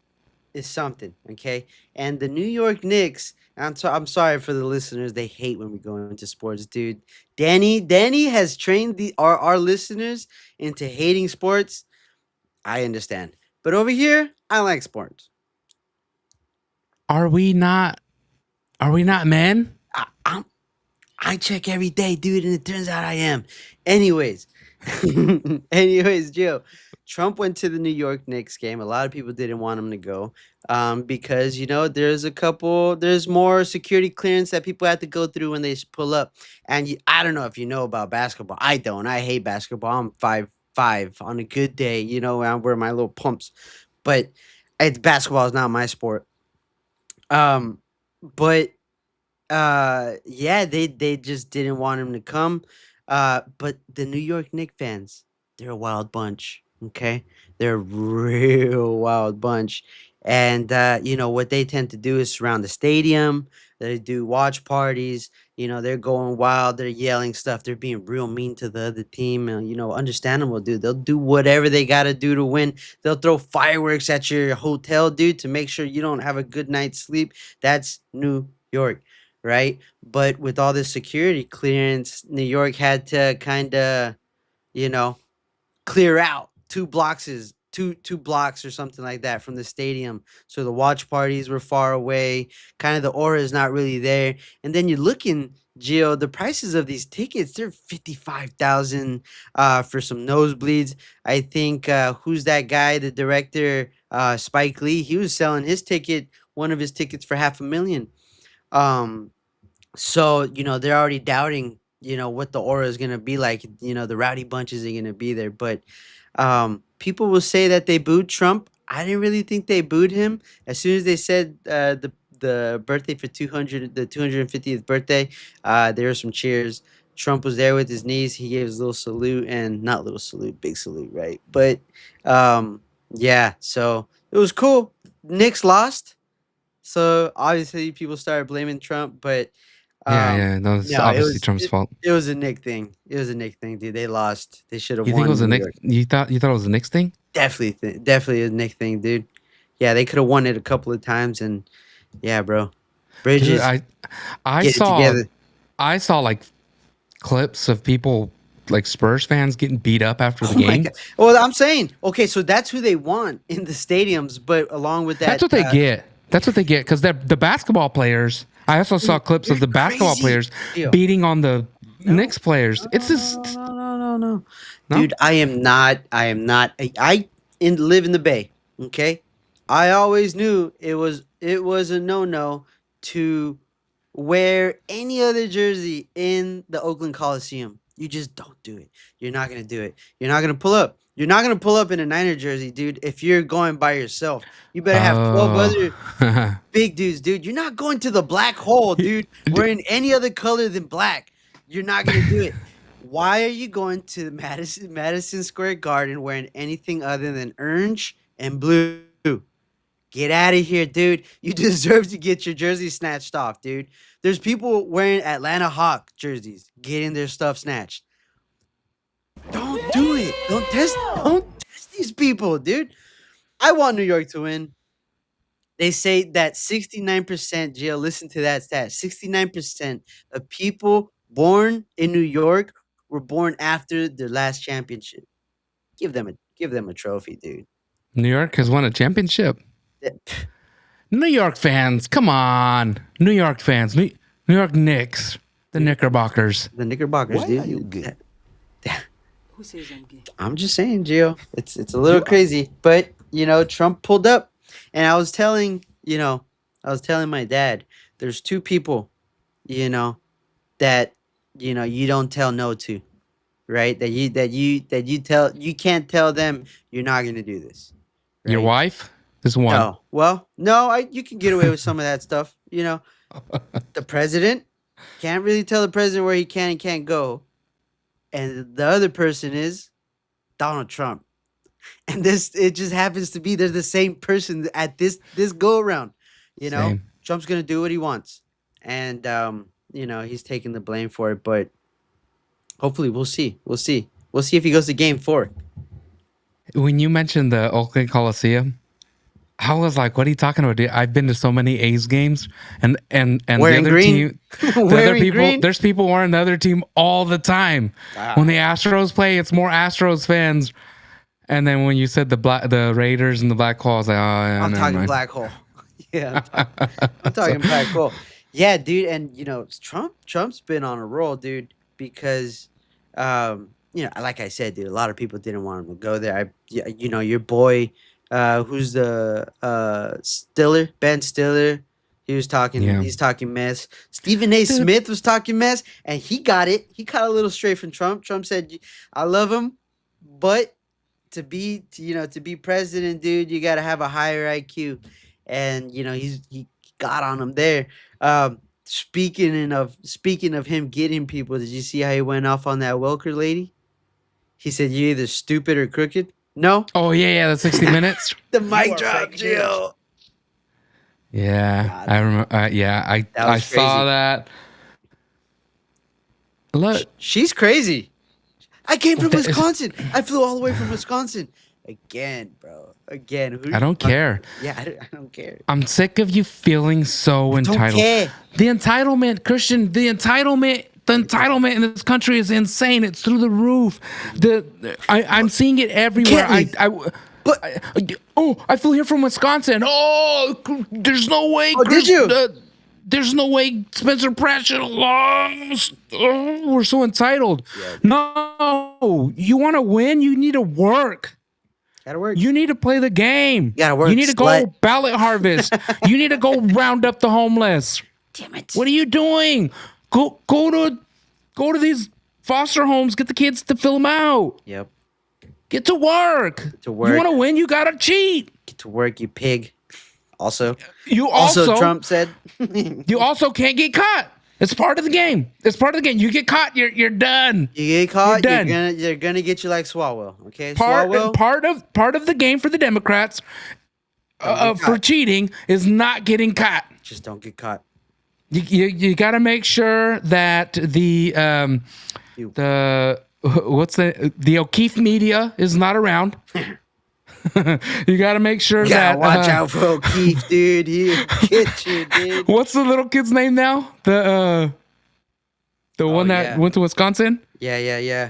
is something, okay? And the New York Knicks, I'm sorry for the listeners. They hate when we go into sports, dude. Danny has trained our listeners into hating sports. I understand. But over here, I like sports. Are we not Are we not men? I'm I check every day, dude, and it turns out I am. Anyways, anyways, Joe, Trump went to the New York Knicks game. A lot of people didn't want him to go because there's more security clearance that people have to go through when they pull up. And I don't know if you know about basketball. I don't. I hate basketball. I'm 5'5" on a good day. I wear my little pumps, but basketball is not my sport. Um, but yeah, they just didn't want him to come. But the New York Knicks fans, they're a wild bunch. Okay, they're a real wild bunch, and what they tend to do is surround the stadium. They do watch parties. They're going wild. They're yelling stuff. They're being real mean to the other team. And understandable, dude. They'll do whatever they gotta do to win. They'll throw fireworks at your hotel, dude, to make sure you don't have a good night's sleep. That's New York, right? But with all this security clearance, New York had to kind of, you know, clear out two blocks or something like that from the stadium. So the watch parties were far away. Kind of the aura is not really there. And then you're looking, Gio, the prices of these tickets, they're 55,000 for some nosebleeds. I think who's that guy, the director, Spike Lee, he was selling one of his tickets for 500,000. Um so, they're already doubting, what the aura is gonna be like. The rowdy bunches are gonna be there. But people will say that they booed Trump. I didn't really think they booed him. As soon as they said the birthday for 250th birthday, there were some cheers. Trump was there with his niece. He gave his little salute, and not little salute, big salute, right? But yeah, so it was cool. Knicks lost. So obviously people started blaming Trump, but Yeah, um, yeah. No, it's no, obviously Trump's fault. it was a Nick thing. It was a Nick thing, dude. They lost. They should have You think it won was in the New next? York. You thought it was the next thing? Definitely a Nick thing, dude. Yeah, they could have won it a couple of times, and yeah, bro, Dude, Bridges, I get it saw together. I saw like clips of people like Spurs fans getting beat up after the Oh my game. god. Well, I'm saying, okay, so that's who they want in the stadiums, but along with That's that, what they get. That's what they get because they're the basketball players. I also saw clips you're of the basketball crazy. players Gio. beating on the No, Knicks players. It's no, just no, no, no, no. no. Dude, I live in the Bay, okay? I always knew it was a no-no to wear any other jersey in the Oakland Coliseum. You just don't do it. You're not gonna do it. You're not gonna pull up. You're not gonna pull up in a Niner jersey, dude, if you're going by yourself. You better have 12 other Oh, big dudes, dude. You're not going to the black hole, dude, wearing any other color than black. You're not gonna do it. Why are you going to the Madison Square Garden wearing anything other than orange and blue? Get out of here, dude. You deserve to get your jersey snatched off, dude. There's people wearing Atlanta Hawk jerseys getting their stuff snatched. Don't do it. Don't test these people, dude. I want New York to win. They say that 69%, Jill, listen to that stat. 69% of people born in New York were born after their last championship. Give them a trophy, dude. New York has won a championship. That- New York fans, come on. New York fans, New York Knicks, the Knickerbockers. The Knickerbockers, Why dude. are you gay? Who says I'm gay? I'm just saying, Gio. It's a little crazy, but Trump pulled up, and I was telling my dad, there's two people, that you don't tell no to, right? You can't tell them you're not gonna do this. Your Right? wife is one. No. Well, no, you can get away with some of that stuff. The president can't really tell the president where he can and can't go, and the other person is Donald Trump. And it just happens to be they're the same person at this go around. Same. Trump's gonna do what he wants, and he's taking the blame for it. But hopefully, we'll see. We'll see if he goes to Game 4. When you mentioned the Oakland Coliseum, I was like, "What are you talking about, dude? I've been to so many A's games, and the Wearing other green? team, the other Wearing people, green? there's people wearing the other team all the time. Wow. When the Astros play, it's more Astros fans. And then when you said the Raiders and the Black Hole, I was like, oh, yeah, I'm never talking mind. black hole. Yeah, I'm talking black hole. Yeah, dude, and Trump's been on a roll, dude, because like I said, dude, a lot of people didn't want him to go there. Your boy, who's the Stiller, Ben Stiller, Yeah. he's talking mess. Stephen A. Dude, Smith was talking mess, and he got it. He caught a little straight from Trump. Trump said, "I love him, but to be president, dude, you got to have a higher IQ," and he got on him there. Speaking of him getting people, did you see how he went off on that Welker lady? He said, "You're either stupid or crooked." No, oh yeah, the 60 minutes. the You mic are drop, fake news. Gio. Yeah, God, I remember. Yeah, that I was saw crazy. that. Look, She's crazy. I came from That is- Wisconsin. I flew all the way from Wisconsin. Again, bro. Again. Who I don't care. Yeah, I don't care. I'm sick of you feeling so Don't entitled. care. The entitlement, Christian, the entitlement in this country is insane. It's through the roof. I'm seeing it everywhere. Can't I flew here from Wisconsin. Oh, there's no way. Oh, did you? There's no way Spencer Pratt should have lost. Oh, we're so entitled. Yeah. No, you want to win? You need to work. Gotta work. You need to play the game. Gotta work, You need to go slut. ballot harvest. You need to go round up the homeless. Damn it. What are you doing? Go to these foster homes. Get the kids to fill them out. Yep. Get to work. to work. You want to win? You gotta cheat. Get to work, you pig. Also, You also, Trump said. You also can't get caught. It's part of the game. It's part of the game. You get caught, you're done. You get caught, You're they're gonna get you like Swalwell. Okay, Part Swalwell. part of the game for the Democrats Don't get for caught. cheating is not getting caught. Just don't get caught. You got to make sure that the O'Keefe media is not around. You got to make sure You that gotta watch out for O'Keefe, dude. He'll get you, dude. What's the little kid's name now? The one that yeah. went to Wisconsin. Yeah.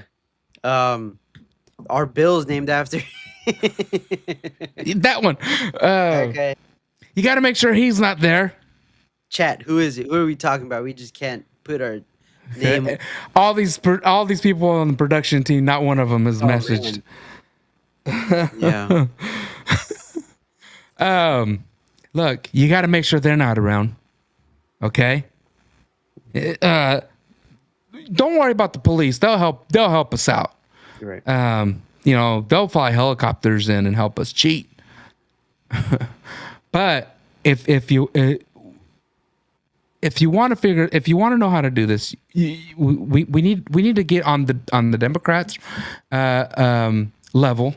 Our Bill's named after. That one. Okay. You got to make sure he's not there. Chat. Who is it? Who are we talking about? We just can't put our name. All these people on the production team, not one of them is messaged. Yeah. Look, you got to make sure they're not around. Okay. Don't worry about the police. They'll help us out. You're right. They'll fly helicopters in and help us cheat. But if you want to know how to do this, we need to get on the Democrats level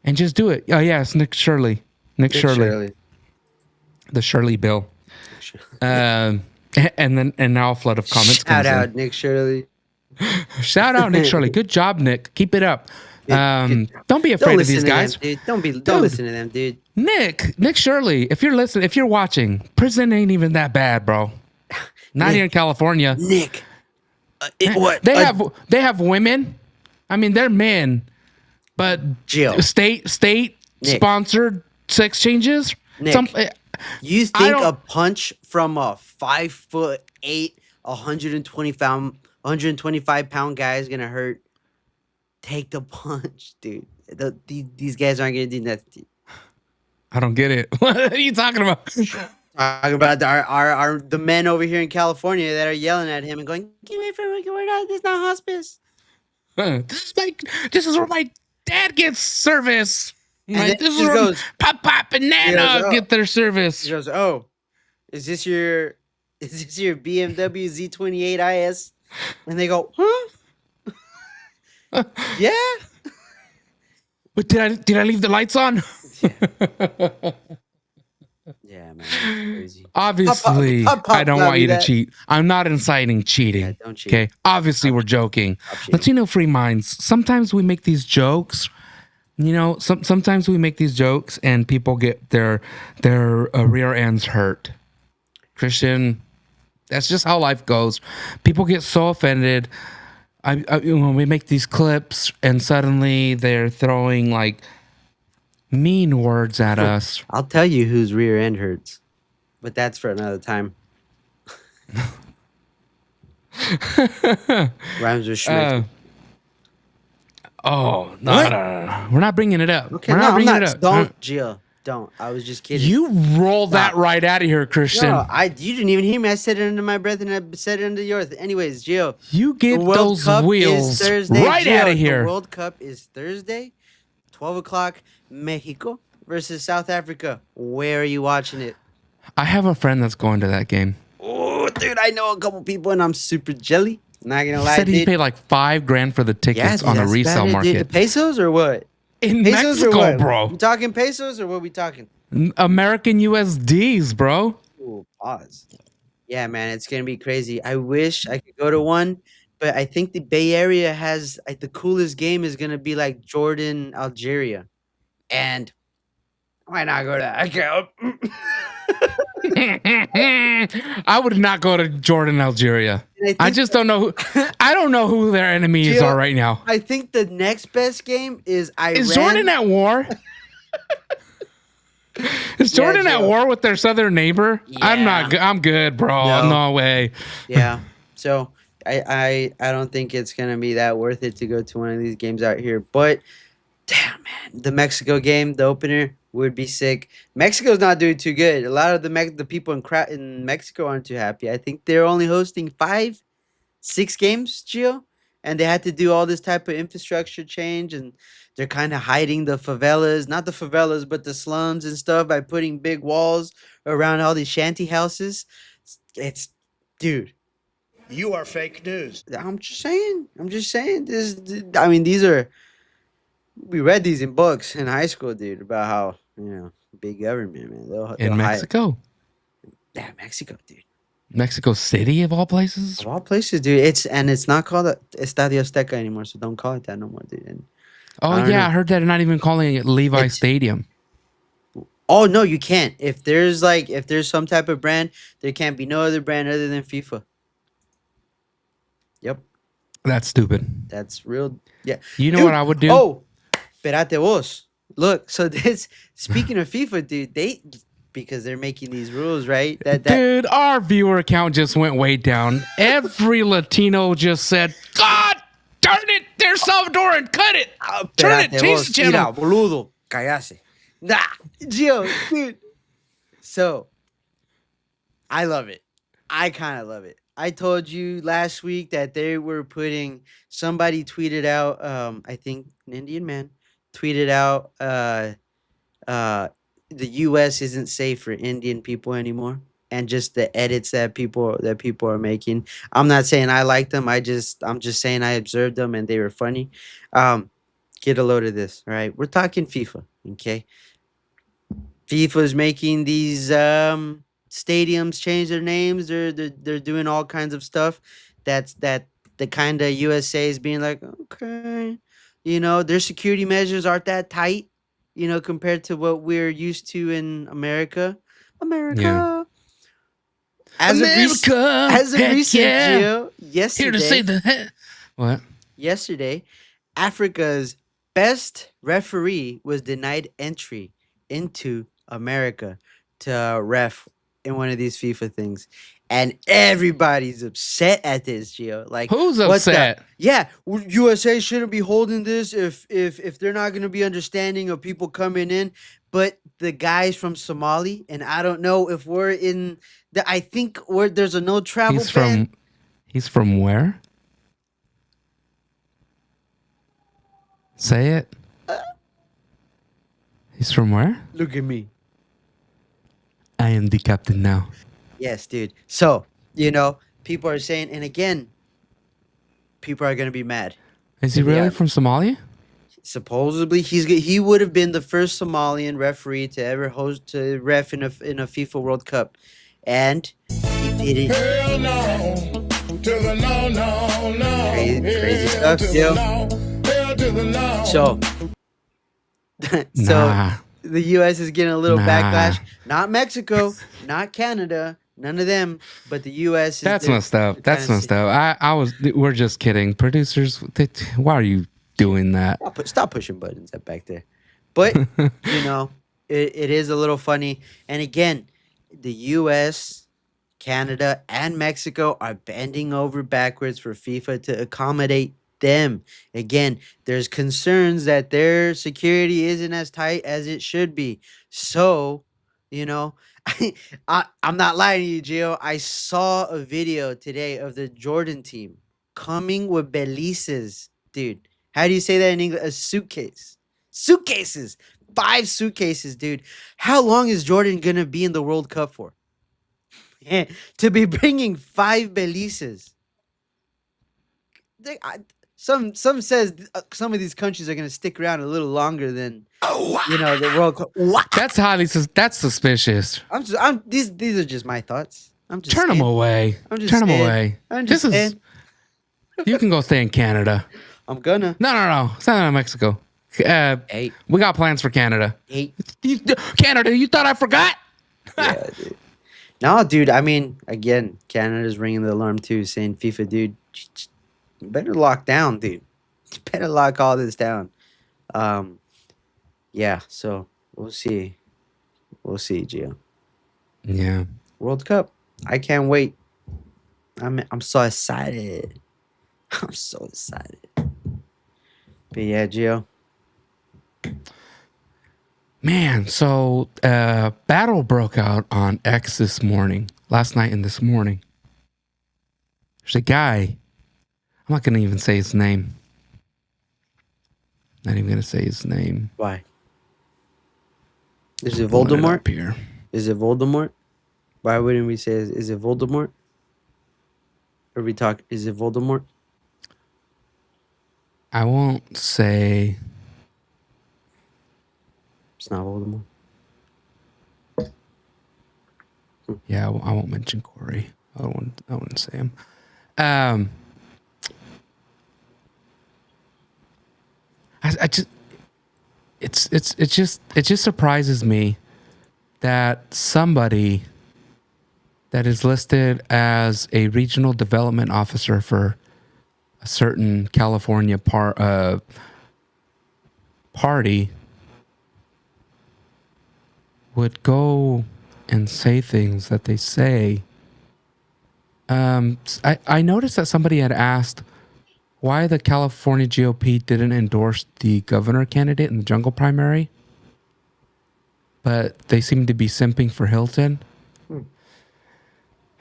and just do it. Oh yeah, it's Nick Shirley. Nick Shirley. The Shirley bill. And now a flood of comments. Shout comes in. out Nick Shirley. Shout out Nick Shirley. Good job, Nick. Keep it up. Don't be afraid of these guys. Them, dude. Don't listen to them, dude. Nick Shirley, if you're watching, prison ain't even that bad, bro. Not here in California. Nick. What? They have women. I mean, they're men, but Jill. state Nick. sponsored sex changes. Nick. You think a punch from a 5'8", 125 pound guy is gonna hurt? Take the punch, dude. These guys aren't gonna do nothing. I don't get it. What are you talking about? Talking about the men over here in California that are yelling at him and going, "Get away from me! We're not. This is not hospice." This is where my dad gets service. And This is then where goes- Pop and Nana get their service. He goes, "Oh, is this your BMW Z28 IS?" And they go, "Huh? Yeah." But did I leave the lights on? Yeah, man, that's crazy. Obviously, Pop, I don't love want you to that. cheat. I'm not inciting cheating. Yeah, don't cheat. Okay. Obviously, we're joking. cheating. Latino free minds. Sometimes we make these jokes. Sometimes we make these jokes and people get their rear ends hurt. Christian, that's just how life goes. People get so offended. When we make these clips and suddenly they're throwing like mean words at us. I'll tell you whose rear end hurts, but that's for another time. Rhymes with Schmidt. Oh, no, What? no. We're not bringing it up. Okay, We're no, not I'm bringing not. it up. Don't, Gio. Don't. I was just kidding. You roll that right out of here, Christian. No, you didn't even hear me. I said it under my breath and I said it under yours. Anyways, Gio. You get the World those Cup wheels is Thursday. right Gio, out of here. The World Cup is Thursday, 12 o'clock, Mexico versus South Africa. Where are you watching it? I have a friend that's going to that game. Oh, dude, I know a couple people and I'm super jelly. Not gonna He lie, said he dude. paid like $5,000 for the tickets dude, on the that's resale about it, market. Dude. Pesos or what? In Pesos Mexico, or what? bro. You talking pesos or what we talking? American USDs, bro. Ooh, pause. Yeah, man, it's gonna be crazy. I wish I could go to one, but I think the Bay Area has like the coolest game is gonna be like Jordan, Algeria, and why not go to that? I would not go to Jordan, Algeria. I just don't know who. I don't know who their enemies Gio, are right now. I think the next best game is Iran. Is Jordan at war? Is Jordan at Gio. war with their southern neighbor? I'm Yeah. not. I'm good, bro. No way. Yeah. So I don't think it's gonna be that worth it to go to one of these games out here. But damn, man, the Mexico game, the opener would be sick. Mexico's not doing too good. A lot of the people in Mexico aren't too happy. I think they're only hosting 5-6 games, Gio, and they had to do all this type of infrastructure change, and they're kind of hiding the favelas, not the favelas, but the slums and stuff by putting big walls around all these shanty houses. It's, dude. You are fake news. I'm just saying. I mean, these are. We read these in books in high school, dude, about how big government, man. In Mexico, Yeah, Mexico, dude. Mexico City of all places. Of all places, dude. It's not called Estadio Azteca anymore, so don't call it that no more, dude. And Oh don't yeah, know. I heard that they're not even calling it Levi It's- Stadium. oh no, you can't. If there's some type of brand, there can't be no other brand other than FIFA. Yep, That's stupid. that's real. Yeah. You know Dude, what I would do? Oh, Perate vos. Look, so this speaking of FIFA, dude, because they're making these rules, right? Dude, our viewer count just went way down. Every Latino just said, "God darn it, they're Salvadoran, cut it, turn it, Perate change vos. the channel." Mira, boludo, cállate. Nah, Gio, dude. So, I love it. I kind of love it. I told you last week that they were somebody tweeted out, I think an Indian man tweeted out, the U.S. isn't safe for Indian people anymore, and just the edits that people are making. I'm not saying I like them. I'm just saying I observed them and they were funny. Get a load of this. All right, we're talking FIFA. Okay, FIFA's making these stadiums change their names. They're doing all kinds of stuff. That the kind of USA is being like, okay, their security measures aren't that tight, compared to what we're used to in America. Yeah. As a Heck recent, yeah. Gio, yesterday, Here to say what? yesterday, Africa's best referee was denied entry into America to ref in one of these FIFA things. And everybody's upset at this, Gio. Like, Who's what the- upset? Yeah, USA shouldn't be holding this if they're not going to be understanding of people coming in. But the guy's from Somali, and I don't know if we're in the. I think there's a no travel ban. He's from where? Say it. He's from where? Look at me. I am the captain now. Yes, dude. So, people are saying, and again, people are going to be mad. Is he Yeah. really from Somalia? Supposedly, he would have been the first Somalian referee to ever ref in a FIFA World Cup, and he did it. Hell no. To the no, no, no. Crazy Hell stuff, to the yo. no. Hell to the no. So, Nah. the U.S. is getting a little Nah. backlash. Not Mexico, not Canada, none of them, but the U.S. That's messed up. That's messed up. We're just kidding. Producers, why are you doing that? Stop pushing buttons up back there. But it is a little funny. And again, the U.S. Canada and Mexico are bending over backwards for FIFA to accommodate them. Again, there's concerns that their security isn't as tight as it should be. So, you know, I'm not lying to you, Gio. I saw a video today of the Jordan team coming with Belize's, dude. How do you say that in English? A suitcase. Suitcases. 5 suitcases, dude. How long is Jordan going to be in the World Cup for? To be bringing 5 Belize's. Some says some of these countries are going to stick around a little longer than the World Cup. What? That's suspicious. These are just my thoughts. I'm just Turn them saying. away. I'm just Turn them saying. away. I'm just saying. You can go stay in Canada. I'm gonna. No. It's not in Mexico. Hey. We got plans for Canada. Hey. Canada, you thought I forgot? Yeah, dude. No, dude. I mean, again, Canada's ringing the alarm too, saying FIFA, dude, you better lock down, dude. You better lock all this down. Yeah. So we'll see. We'll see, Gio. Yeah. World Cup. I can't wait. I'm so excited. I'm so excited. But yeah, Gio. Man, so battle broke out on X last night and this morning. There's a guy. I'm not going to even say his name. Not even going to say his name. Why? Is it Pulling it Voldemort? up here. Is it Voldemort? Why wouldn't we say, is it Voldemort? Or we talk, is it Voldemort? I won't say. It's not Voldemort. Yeah, I won't mention Corey. I wouldn't say him. I just it just surprises me that somebody that is listed as a regional development officer for a certain California party would go and say things that they say. I noticed that somebody had asked why the California GOP didn't endorse the governor candidate in the jungle primary, but they seem to be simping for Hilton.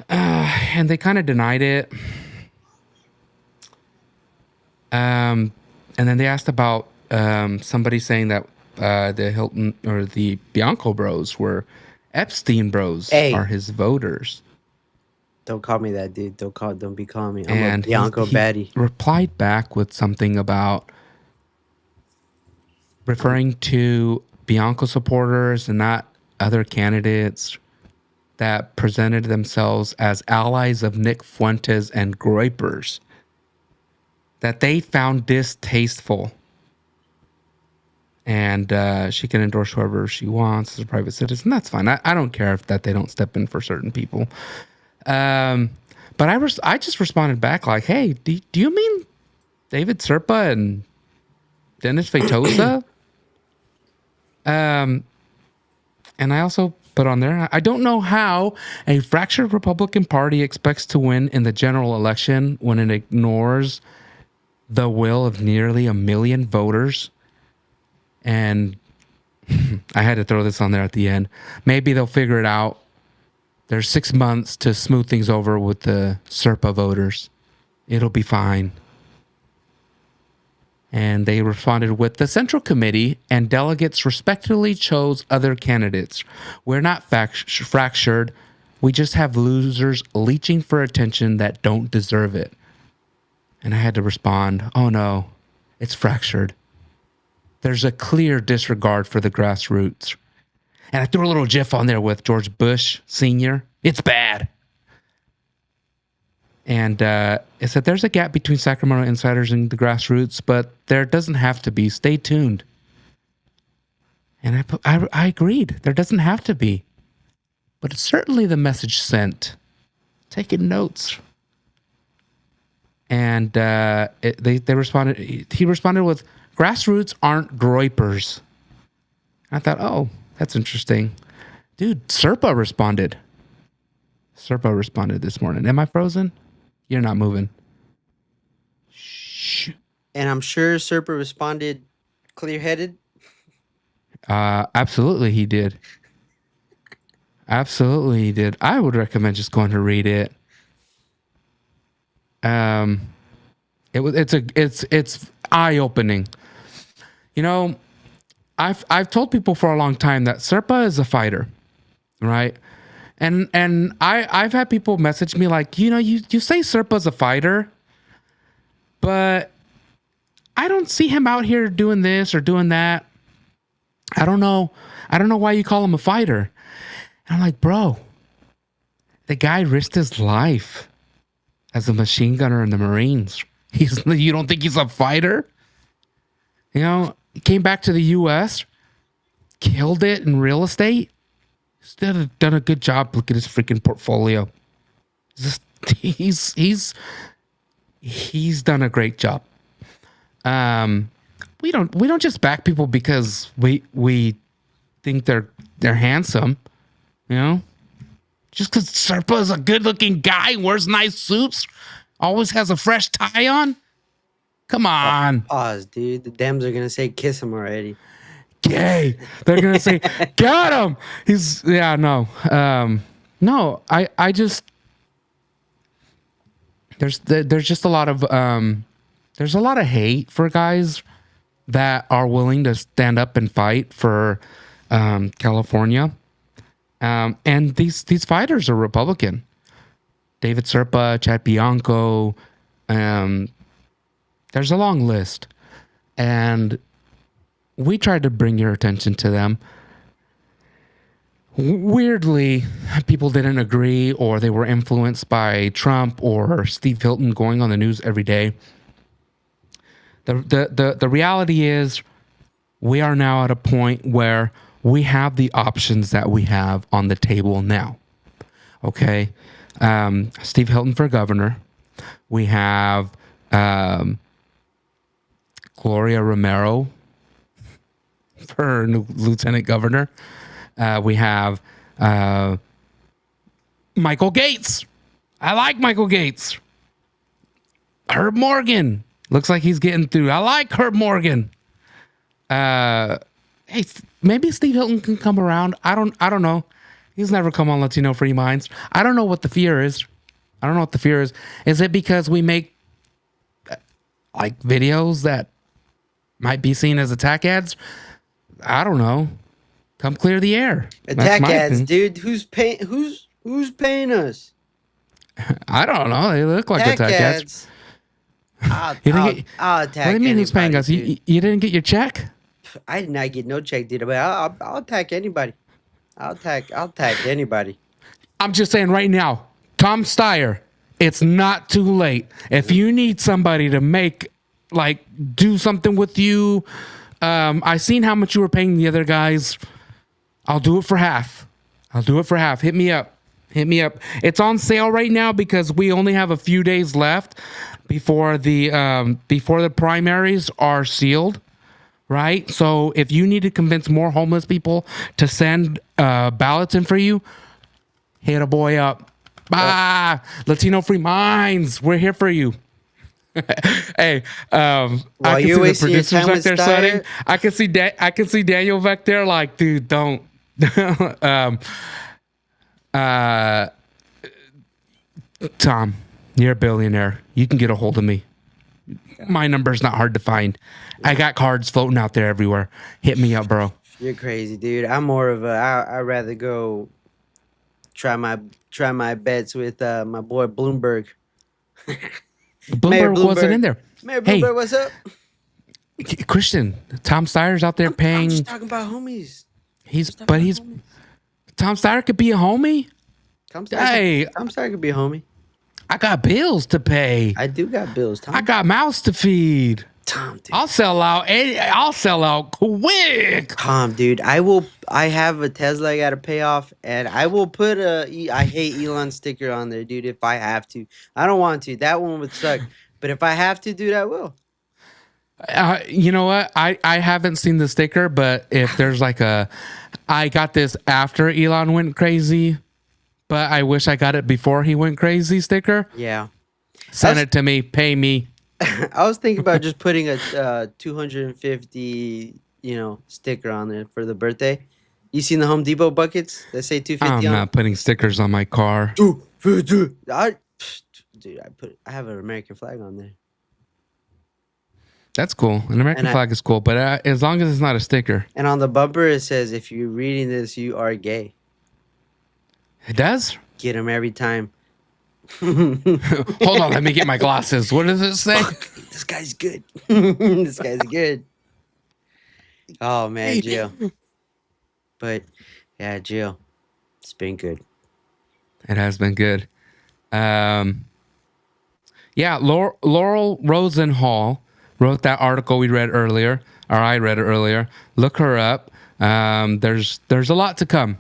And they kind of denied it. And then they asked about somebody saying that the Hilton or the Bianco bros were Epstein bros are his voters. Don't call me that, dude. Don't be calling me. I'm And a Bianco he baddie. replied back with something about referring to Bianco supporters and not other candidates that presented themselves as allies of Nick Fuentes and Groypers, that they found distasteful. And she can endorse whoever she wants as a private citizen. That's fine. I don't care if that they don't step in for certain people. But I just responded back like, hey, do you mean David Serpa and Dennis Feitosa? And I also put on there, I don't know how a fractured Republican Party expects to win in the general election when it ignores the will of nearly 1 million voters. And I had to throw this on there at the end. Maybe they'll figure it out. There's 6 months to smooth things over with the Serpa voters. It'll be fine. And they responded with, the Central Committee and delegates respectively chose other candidates. We're not fractured. We just have losers leeching for attention that don't deserve it. And I had to respond, oh no, it's fractured. There's a clear disregard for the grassroots. And I threw a little GIF on there with George Bush Sr. It's bad. And it said there's a gap between Sacramento insiders and the grassroots, but there doesn't have to be. Stay tuned. And I agreed. There doesn't have to be. But it's certainly the message sent. Taking notes. And they responded. He responded with, grassroots aren't Groypers. I thought, oh, that's interesting. Dude, Serpa responded. Serpa responded this morning. Am I frozen? You're not moving. Shh. And I'm sure Serpa responded clear-headed. Absolutely, he did. Absolutely, he did. I would recommend just going to read it. It's eye-opening. You know, I've told people for a long time that Serpa is a fighter, right? And I've had people message me like, you say Serpa's a fighter, but I don't see him out here doing this or doing that. I don't know why you call him a fighter. And I'm like, bro, the guy risked his life as a machine gunner in the Marines. You don't think he's a fighter? He came back to the U.S., killed it in real estate. He's done a good job. Look at his freaking portfolio. He's done a great job. We don't just back people because we think they're handsome, just because Serpa is a good looking guy, wears nice suits, always has a fresh tie on. Come on. Pause, dude. The Dems are gonna say kiss him already. Gay. They're gonna say got him. No. I just there's just a lot of there's a lot of hate for guys that are willing to stand up and fight for California. And these fighters are Republican. David Serpa, Chad Bianco, there's a long list. And we tried to bring your attention to them. Weirdly, people didn't agree, or they were influenced by Trump or Steve Hilton going on the news every day. The reality is we are now at a point where we have the options that we have on the table now. Okay. Steve Hilton for governor. We have Gloria Romero for lieutenant governor. We have Michael Gates. I like Michael Gates. Herb Morgan. Looks like he's getting through. I like Herb Morgan. Hey, maybe Steve Hilton can come around. I don't know. He's never come on Latino Free Minds. I don't know what the fear is. Is it because we make like videos that might be seen as attack ads? I don't know. Come clear the air. Attack ads, dude. Who's paying us? I don't know. They look like attack ads. I'll attack. What do you mean who's paying us? You didn't get your check? I did not get no check, dude. But I'll attack anybody. I'll attack anybody. I'm just saying right now, Tom Steyer, it's not too late. If you need somebody to do something with you, I seen how much you were paying the other guys. I'll do it for half. Hit me up. It's on sale right now because we only have a few days left before the primaries are sealed. Right? So if you need to convince more homeless people to send ballots in for you, hit a boy up. Latino Free Minds, we're here for you. Hey, I can see the producers back there sweating. I can see Daniel back there like, dude, don't. Tom, you're a billionaire. You can get a hold of me. My number's not hard to find. I got cards floating out there everywhere. Hit me up, bro. You're crazy, dude. I'm more of I'd rather go try my bets with my boy Bloomberg. Bloomberg wasn't in there. Mayor Bloomberg, what's up? Christian, Tom Steyer's out there paying. I'm just talking about homies. Tom Steyer could be a homie. Tom Steyer could be a homie. I got bills to pay. I do got bills, Tom. I got mouths to feed. Tom, dude. I'll sell out quick. Tom, dude. I have a Tesla I got to pay off, and I will put I hate Elon sticker on there, dude, if I have to. I don't want to. That one would suck. But if I have to, dude, I will. You know what? I haven't seen the sticker, but if there's I got this after Elon went crazy, but I wish I got it before he went crazy sticker. Yeah. Send it to me. Pay me. I was thinking about just putting a 250, sticker on there for the birthday. You seen the Home Depot buckets that say 250 I'm on? not putting stickers on my car. Dude, I have an American flag on there. That's cool. An American And flag is cool, but as long as it's not a sticker. And on the bumper it says, "If you're reading this, you are gay." It does? Get them every time. Hold on, let me get my glasses. What does it say? This guy's good. This guy's good. Oh man, Gio. But yeah, Gio, it's been good. It has been good. Yeah, Laurel Rosenhall wrote that article we read earlier, or I read it earlier. Look her up. There's a lot to come.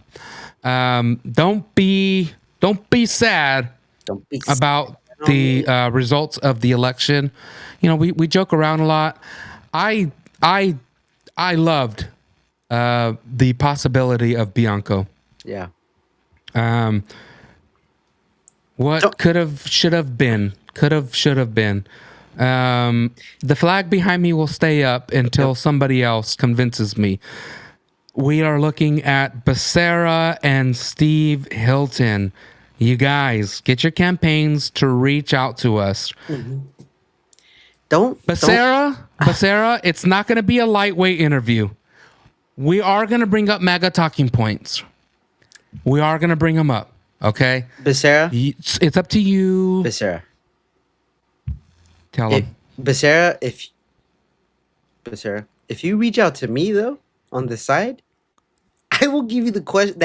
Don't be sad Don't be about the results of the election. You know, we joke around a lot. I loved the possibility of Bianco. Yeah. What could have, should have been. The flag behind me will stay up until somebody else convinces me. We are looking at Becerra and Steve Hilton. You guys, get your campaigns to reach out to us. Becerra, it's not going to be a lightweight interview. We are going to bring up MAGA talking points. We are going to bring them up, okay? Becerra? It's up to you. Becerra. Tell him. Becerra, if you reach out to me though on the side, I will give you the questions.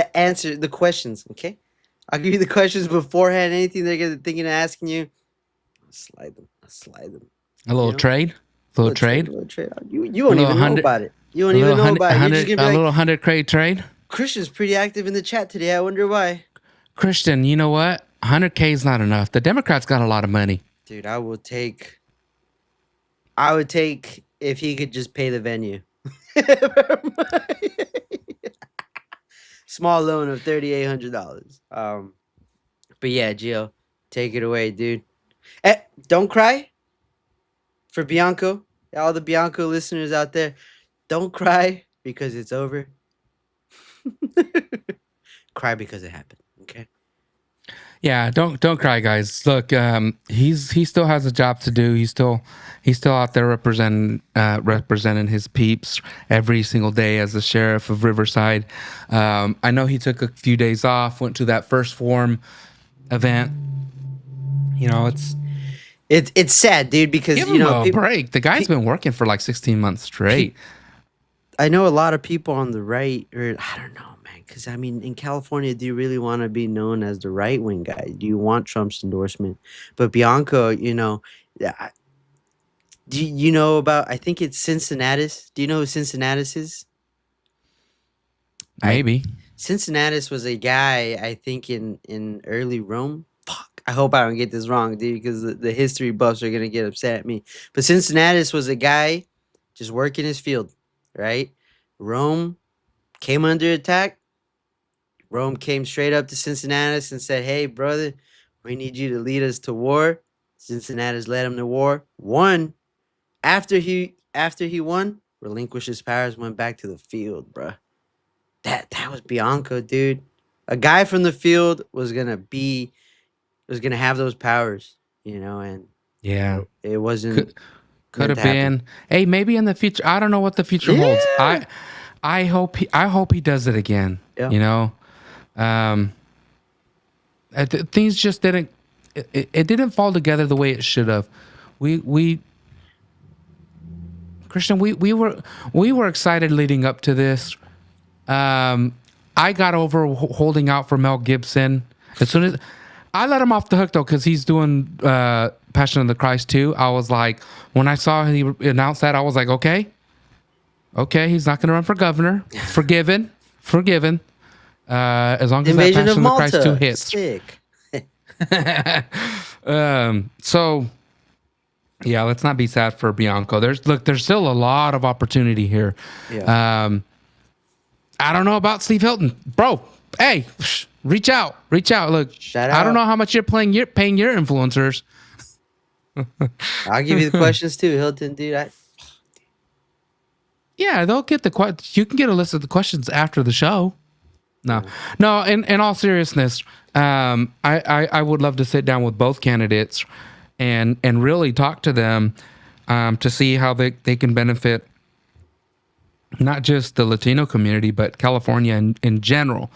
Okay, I'll give you the questions beforehand. Anything they're thinking of asking you, I'll slide them. A little trade. A little trade. You won't even know about it. You won't even know about it. You're just gonna be like, little 100 crate trade. Christian's pretty active in the chat today. I wonder why. Christian, you know what? 100K is not enough. The Democrats got a lot of money. Dude, I would take if he could just pay the venue. Small loan of $3,800. But yeah, Gio, take it away, dude. Don't cry for Bianco. All the Bianco listeners out there, don't cry because it's over. Cry because it happened. Okay. Yeah, don't cry, guys. Look, he still has a job to do. He's still out there representing his peeps every single day as the sheriff of Riverside. I know he took a few days off, went to that First Form event. You know, it's sad, dude, because give him a break. The guy's been working for like 16 months straight. I know a lot of people on the right, or I don't know. Because, I mean, in California, do you really want to be known as the right-wing guy? Do you want Trump's endorsement? But Bianco, do you know about, I think it's Cincinnatus. Do you know who Cincinnatus is? Maybe. Cincinnatus was a guy, I think, in early Rome. Fuck. I hope I don't get this wrong, dude, because the history buffs are going to get upset at me. But Cincinnatus was a guy just working his field, right? Rome came under attack. Rome came straight up to Cincinnatus and said, "Hey, brother, we need you to lead us to war." Cincinnatus led him to war. Won. After he won, relinquished his powers, went back to the field, bruh. That was Bianco, dude. A guy from the field was gonna have those powers, and yeah, it wasn't. Could have been. Hey, maybe in the future. I don't know what the future holds. I hope he does it again. Yeah. Things just didn't. It didn't fall together the way it should have. Christian, we were excited leading up to this. I got over holding out for Mel Gibson as soon as I let him off the hook though, because he's doing Passion of the Christ too. I was like, when I saw he announced that, I was like, okay, he's not going to run for governor. Forgiven. As long as that Passion of the Christ 2 hits. Sick. So yeah, let's not be sad for Bianco. There's still a lot of opportunity here. Yeah. I don't know about Steve Hilton, bro. Hey, reach out. Look, Shout I don't out. know how much you're paying your influencers. I'll give you the questions too, Hilton, dude. Yeah, they'll get you can get a list of the questions after the show. No, Yeah. no. In all seriousness, I would love to sit down with both candidates and really talk to them to see how they can benefit not just the Latino community but California in general.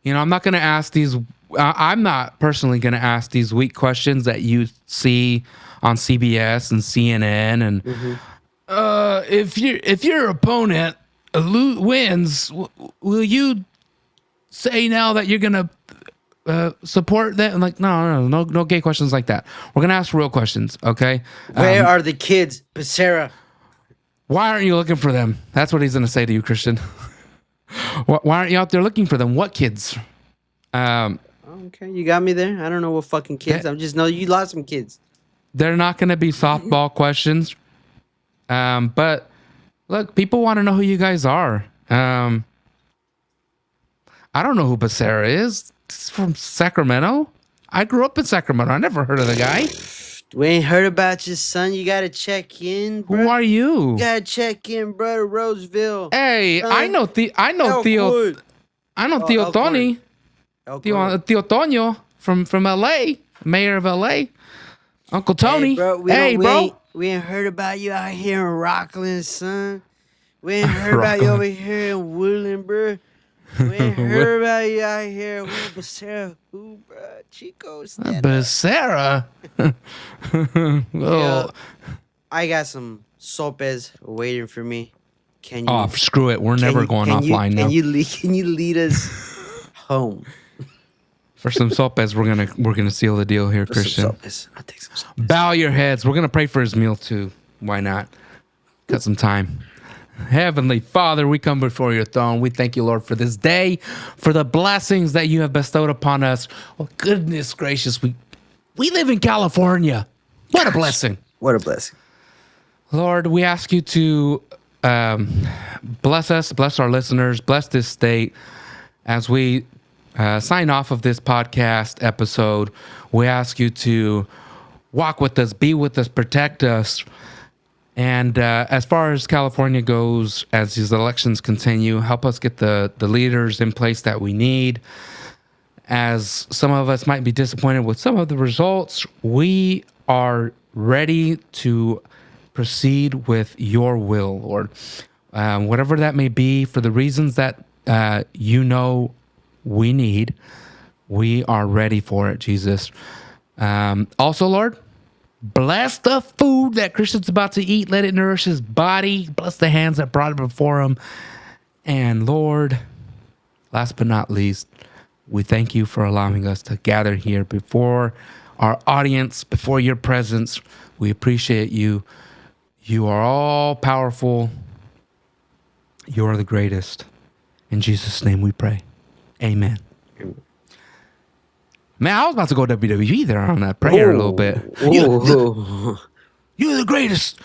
You know, I'm not going to ask these. I'm not personally going to ask these weak questions that you see on CBS and CNN and. If your opponent wins, will you say now that you're gonna support that? I'm like, no gay questions like that. We're gonna ask real questions, okay? Where are the kids, Becerra? Why aren't you looking for them? That's what he's gonna say to you, Christian. Why aren't you out there looking for them? What kids? Okay, you got me there. I don't know what fucking kids. I just know you lost some kids. They're not gonna be softball questions. But look, people want to know who you guys are. I don't know who Becerra is. He's from Sacramento. I grew up in Sacramento. I never heard of the guy. We ain't heard about your son. You gotta check in, bro. Who are you? You gotta check in, bro, to Roseville. Hey, Son. I know Theo. Elkwood. I know Theo Tony. Elkwood. Theo Tonio from L.A. Mayor of L.A. Uncle Tony. Hey, bro, we ain't heard about you out here in Rockland, son. We ain't heard about you over here in Woodland, bro. We ain't heard about you out here. Who, Becerra? Who, bro? Chico, stand up. Becerra. Yeah, I got some sopes waiting for me. Can you? Oh, screw it. We're never going offline now. Can you lead us home? For some sopes, we're gonna seal the deal here, Christian. I'll take some sopes. Bow your heads. We're gonna pray for his meal too. Why not? Got some time. Heavenly Father, we come before your throne. We thank you, Lord, for this day, for the blessings that you have bestowed upon us. Oh, goodness gracious, we live in California. What a blessing. What a blessing. Lord, we ask you to bless us, bless our listeners, bless this state as we sign off of this podcast episode. We ask you to walk with us, be with us, protect us. And as far as California goes, as these elections continue, help us get the leaders in place that we need. As some of us might be disappointed with some of the results, we are ready to proceed with your will, Lord. Whatever that may be, for the reasons that we need, we are ready for it, Jesus. Also, Lord, bless the food that Christian's about to eat. Let it nourish his body. Bless the hands that brought it before him. And Lord, last but not least, we thank you for allowing us to gather here before our audience, before your presence. We appreciate you. You are all powerful. You are the greatest. In Jesus' name we pray. Amen. Man, I was about to go WWE there on that prayer a little bit. You're the greatest.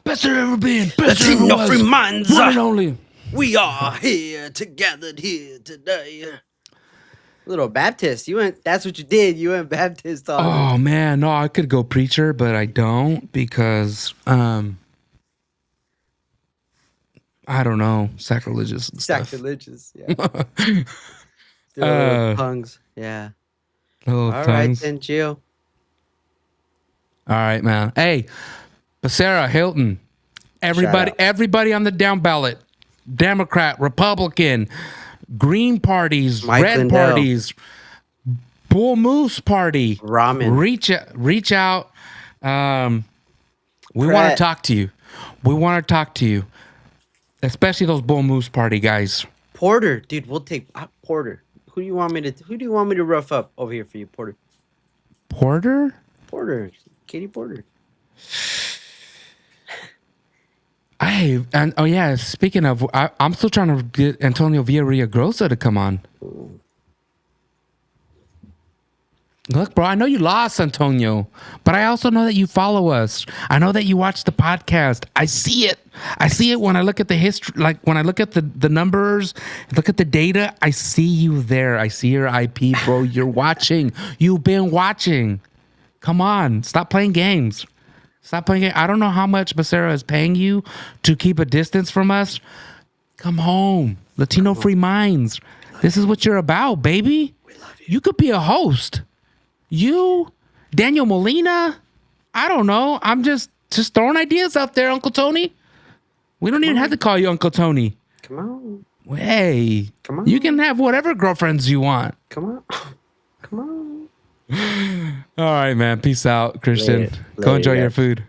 Best there ever been. Best there ever was. reminds One and only. we are here together here today. Little Baptist. That's what you did. You went Baptist on Oh, man. No, I could go preacher, but I don't because, I don't know, sacrilegious and stuff. sacrilegious. Yeah. Little tongues. Yeah. Little All right tongues. then, Gio. All right, man. Hey, Becerra, Hilton, everybody on the down ballot, Democrat, Republican, Green parties, Mike red Lindell. parties, Bull Moose party. Ramen. Reach out. We want to Pratt. talk to you. We want to talk to you, especially those Bull Moose party guys. Porter, dude, we'll take Porter. Who do you want me to rough up over here for you, Porter? Porter? Katie Porter. Speaking of, I'm still trying to get Antonio Villarreal Grossa to come on. Look, bro, I know you lost, Antonio, but I also know that you follow us. I know that you watch the podcast. I see it. I see it when I look at the history, like when I look at the numbers, look at the data. I see you there. I see your IP, bro. You're watching. You've been watching. Come on. Stop playing games. Stop playing games. I don't know how much Becerra is paying you to keep a distance from us. Come home. Latino Free Minds. This is what you're about, baby. We love you. You could be a host. You, Daniel Molina, I don't know. I'm just throwing ideas out there, Uncle Tony. We don't even have to call you Uncle Tony. Come on. Hey, Come on. you can have whatever girlfriends you want. Come on. Come on. All right, man. Peace out, Christian. Later. Go Later, enjoy your guys. food.